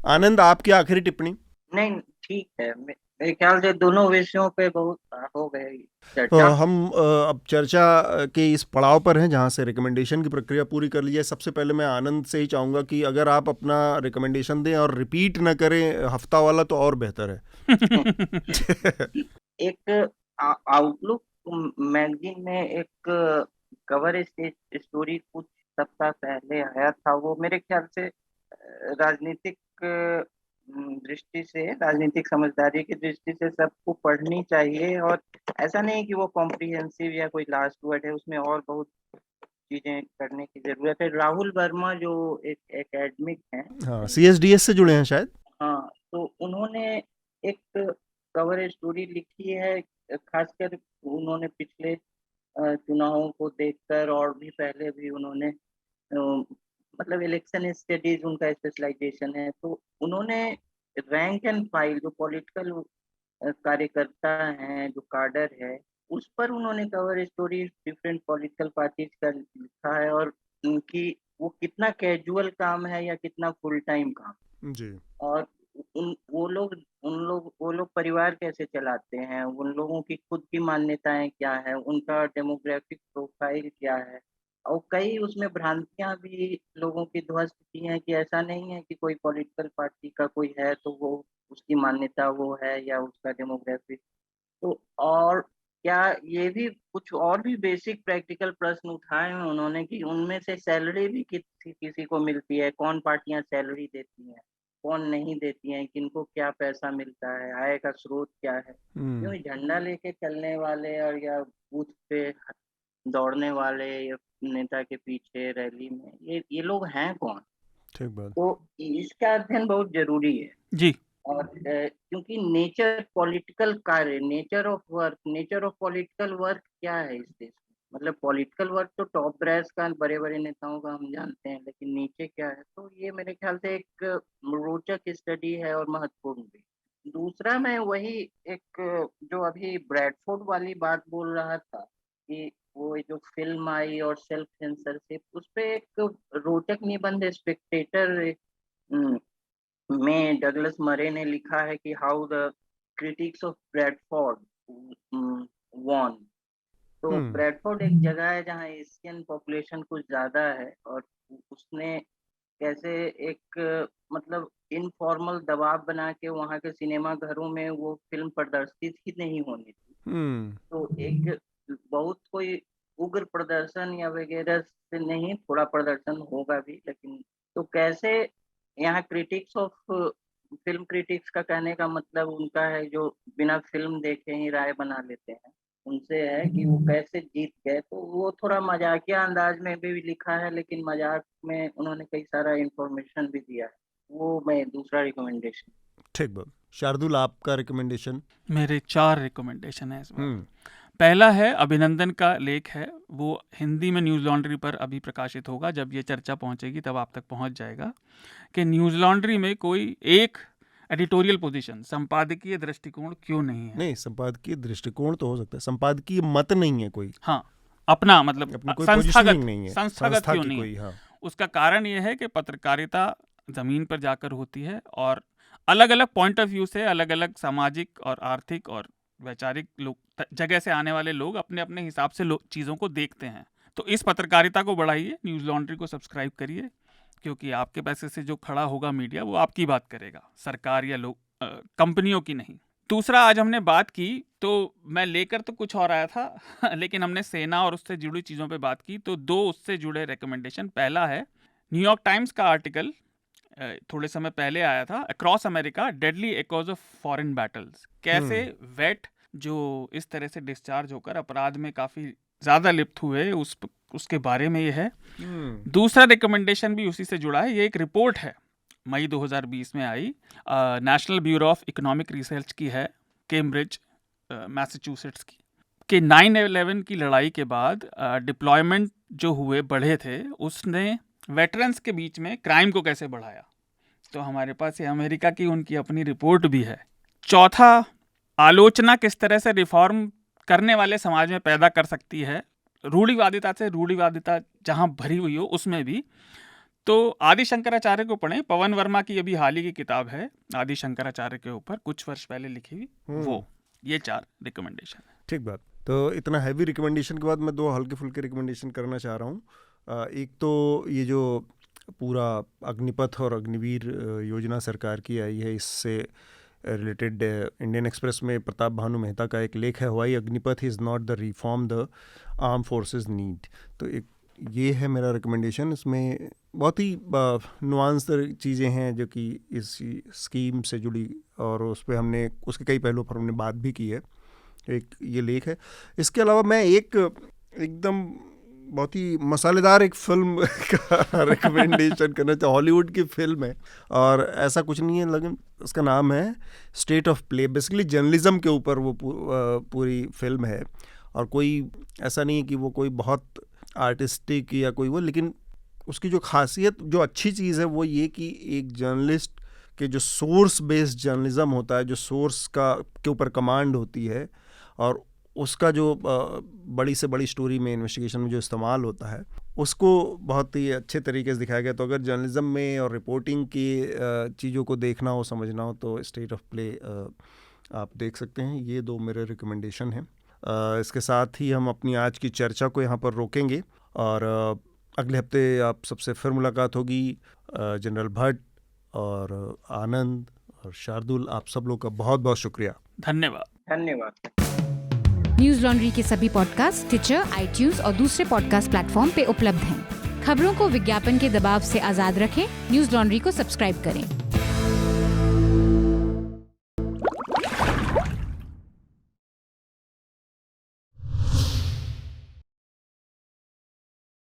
आनंद, आपकी आखिरी टिप्पणी? नहीं, ठीक है, मेरे ख्याल से दोनों विषयों पे बहुत हो गए चर्चा। हम अब चर्चा के इस पड़ाव पर हैं जहां से रिकमेंडेशन की प्रक्रिया पूरी कर ली है। सबसे पहले मैं आनंद से ही चाहूंगा कि अगर आप अपना रिकमेंडेशन दें और रिपीट ना करें हफ्ता वाला, तो और बेहतर है। एक आउटलुक मैगजीन में एक कवर स्टोरी कुछ सप्ताह पहले आया था। वो मेरे ख्याल से राजनीतिक दृष्टि से, राजनीतिक समझदारी की दृष्टि से सबको पढ़नी चाहिए। और ऐसा नहीं कि वो कॉम्प्रिहेंसिव या कोई लास्ट वर्ड है, उसमें और बहुत चीजें करने की जरूरत है। राहुल वर्मा जो एक एकेडमिक हैं, हाँ, CSDS से जुड़े हैं शायद। हाँ, तो उन्होंने एक कवर स्टोरी लिखी है, खासकर उन्होंने पिछले चुनावों को देखकर, और भी पहले भी उन्होंने मतलब इलेक्शन स्टडीज उनका स्पेशलाइजेशन है। तो उन्होंने रैंक एंड फाइल, जो पॉलिटिकल कार्यकर्ता हैं, जो काडर है, उस पर उन्होंने cover story different political parties का लिखा है, और उनकी वो कितना कैजुअल काम है या कितना फुल टाइम काम जी। और वो लोग परिवार कैसे चलाते हैं, उन लोगों की खुद की मान्यताएं क्या है, उनका डेमोग्राफिक प्रोफाइल क्या है। और कई उसमें भ्रांतियां भी लोगों की ध्वस्त की हैं कि ऐसा नहीं है कि कोई पॉलिटिकल पार्टी का कोई है तो वो उसकी मान्यता वो है या उसका डेमोग्राफिक। तो और क्या ये भी कुछ और भी बेसिक प्रैक्टिकल प्रश्न उठाए हैं उन्होंने कि उनमें से सैलरी भी किसी को मिलती है, कौन पार्टियां सैलरी देती हैं, कौन नहीं देती हैं, किनको क्या पैसा मिलता है, आय का स्रोत क्या है। क्यों झंडा लेके चलने वाले और या बूथ पे दौड़ने वाले या नेता के पीछे रैली में ये लोग हैं कौन? ठीक बात। तो इसका अध्ययन बहुत जरूरी है जी। और क्योंकि नेचर पॉलिटिकल कार्य, नेचर ऑफ पॉलिटिकल वर्क क्या है इस देश में, मतलब पॉलिटिकल वर्क तो टॉप ब्रैस का, बड़े बड़े नेताओं का हम जानते हैं, लेकिन नीचे क्या है, तो ये मेरे ख्याल से एक रोचक स्टडी है और महत्वपूर्ण भी। दूसरा, मैं वही एक जो अभी ब्रैडफोर्ड वाली बात बोल रहा था कि वो जो फिल्म आई और सेल्फ सेंसरशिप, उस पे एक रोचक निबंध स्पेक्टेटर में डगलस मरे ने लिखा है कि how the critics of Bradford won. तो ब्रैडफोर्ड एक जगह है जहाँ एशियन पॉपुलेशन कुछ ज्यादा है और उसने कैसे एक मतलब इनफॉर्मल दबाव बना के वहाँ के सिनेमा घरों में वो फिल्म प्रदर्शित ही नहीं होनी थी। तो एक बहुत कोई उग्र प्रदर्शन या वगैरह से नहीं, थोड़ा प्रदर्शन होगा भी, लेकिन तो कैसे यहाँ क्रिटिक्स ऑफ फिल्म क्रिटिक्स का कहने का मतलब उनका है जो बिना फिल्म देखे ही राय बना लेते हैं, उनसे है कि वो कैसे जीत गए। तो वो थोड़ा मजाकिया अंदाज में भी लिखा है, लेकिन मजाक में उन्होंने कई सारा इंफॉर्मेशन भी दिया है। वो मैं दूसरा रिकमेंडेशन। ठीक बात। शार्दुल, आपका रिकमेंडेशन? मेरे 4 रिकमेंडेशन है इसमें। पहला है अभिनंदन का लेख है, वो हिंदी में न्यूज़ लॉन्ड्री पर अभी प्रकाशित होगा, जब ये चर्चा पहुंचेगी तब आप तक पहुंच जाएगा, कि न्यूज़ लॉन्ड्री में कोई एक एडिटोरियल पोजीशन, संपादकीय दृष्टिकोण क्यों नहीं है। नहीं, संपादकीय दृष्टिकोण तो हो सकता है, संपादकीय मत नहीं है कोई। हाँ, अपना मतलब संस्थागत क्यों नहीं है। हाँ। उसका कारण ये है कि पत्रकारिता जमीन पर जाकर होती है और अलग अलग पॉइंट ऑफ व्यू से अलग अलग सामाजिक और आर्थिक और वैचारिक लोग जगह से आने वाले लोग अपने अपने हिसाब से चीज़ों को देखते हैं। तो इस पत्रकारिता को बढ़ाइए, न्यूज़ लॉन्ड्री को सब्सक्राइब करिए, क्योंकि आपके पैसे से जो खड़ा होगा मीडिया, वो आपकी बात करेगा, सरकार या लोग कंपनियों की नहीं। दूसरा, आज हमने बात की तो मैं लेकर तो कुछ और आया था लेकिन हमने सेना और उससे जुड़ी चीज़ों पे बात की, तो 2 उससे जुड़े रिकमेंडेशन। पहला है न्यूयॉर्क टाइम्स का आर्टिकल, थोड़े समय पहले आया था, across America deadly echoes of foreign battles. कैसे वेट जो इस तरह से डिस्चार्ज होकर अपराध में काफ़ी ज़्यादा लिप्त हुए, उसके बारे में ये है। दूसरा रिकमेंडेशन भी उसी से जुड़ा है। ये एक रिपोर्ट है, मई 2020 में आई, national bureau of economic research की है, कैम्ब्रिज मैसाचुसेट्स की, कि 9/11 की लड़ाई के बाद डिप्लॉयमेंट जो हुए बढ़े थे, उसने वेटरन्स के बीच में क्राइम को कैसे बढ़ाया। तो हमारे पास ये अमेरिका की उनकी अपनी रिपोर्ट भी है। चौथा, आलोचना किस तरह से रिफॉर्म करने वाले समाज में पैदा कर सकती है, रूढ़िवादिता से रूढ़िवादिता जहाँ भरी हुई हो उसमें भी। तो आदि शंकराचार्य को पढ़ें, पवन वर्मा की अभी हाल ही की किताब है आदि शंकराचार्य के ऊपर, कुछ वर्ष पहले लिखी हुई, वो। ये 4 रिकमेंडेशन है। ठीक बात। तो इतना हैवी रिकमेंडेशन के बाद मैं 2 हल्के फुल्के रिकमेंडेशन करना चाह रहा हूँ। एक तो ये जो पूरा अग्निपथ और अग्निवीर योजना सरकार की आई है, इससे रिलेटेड इंडियन एक्सप्रेस में प्रताप भानु मेहता का एक लेख है, why Agnipath is not the reform the arm forces need. तो एक ये है मेरा रिकमेंडेशन। इसमें बहुत ही नुआंस चीज़ें हैं जो कि इस स्कीम से जुड़ी, और उस पर हमने उसके कई पहलुओं पर हमने बात भी की है। एक ये लेख है। इसके अलावा मैं एकदम बहुत ही मसालेदार एक फिल्म का रिकमेंडेशन करना चाहूँ। हॉलीवुड की फिल्म है और ऐसा कुछ नहीं है, लेकिन उसका नाम है state of play. Basically journalism के ऊपर वो पूरी फिल्म है, और कोई ऐसा नहीं है कि वो कोई बहुत आर्टिस्टिक या कोई वो, लेकिन उसकी जो खासियत, जो अच्छी चीज़ है वो ये कि एक जर्नलिस्ट के जो सोर्स बेस्ड जर्नलिज्म होता है, जो सोर्स के ऊपर कमांड होती है, और उसका जो बड़ी से बड़ी स्टोरी में, इन्वेस्टिगेशन में जो इस्तेमाल होता है, उसको बहुत ही अच्छे तरीके से दिखाया गया। तो अगर जर्नलिज्म में और रिपोर्टिंग की चीज़ों को देखना हो, समझना हो, तो स्टेट ऑफ प्ले आप देख सकते हैं। ये 2 मेरे रिकमेंडेशन हैं। इसके साथ ही हम अपनी आज की चर्चा को यहाँ पर रोकेंगे, और अगले हफ्ते आप सबसे फिर मुलाकात होगी। जनरल भट्ट और आनंद और शार्दुल, आप सब लोग का बहुत बहुत शुक्रिया। धन्यवाद। न्यूज़ लॉन्ड्री के सभी पॉडकास्ट टिचर, iTunes और दूसरे पॉडकास्ट प्लेटफॉर्म पे उपलब्ध हैं। खबरों को विज्ञापन के दबाव से आजाद रखें, न्यूज़ लॉन्ड्री को सब्सक्राइब करें।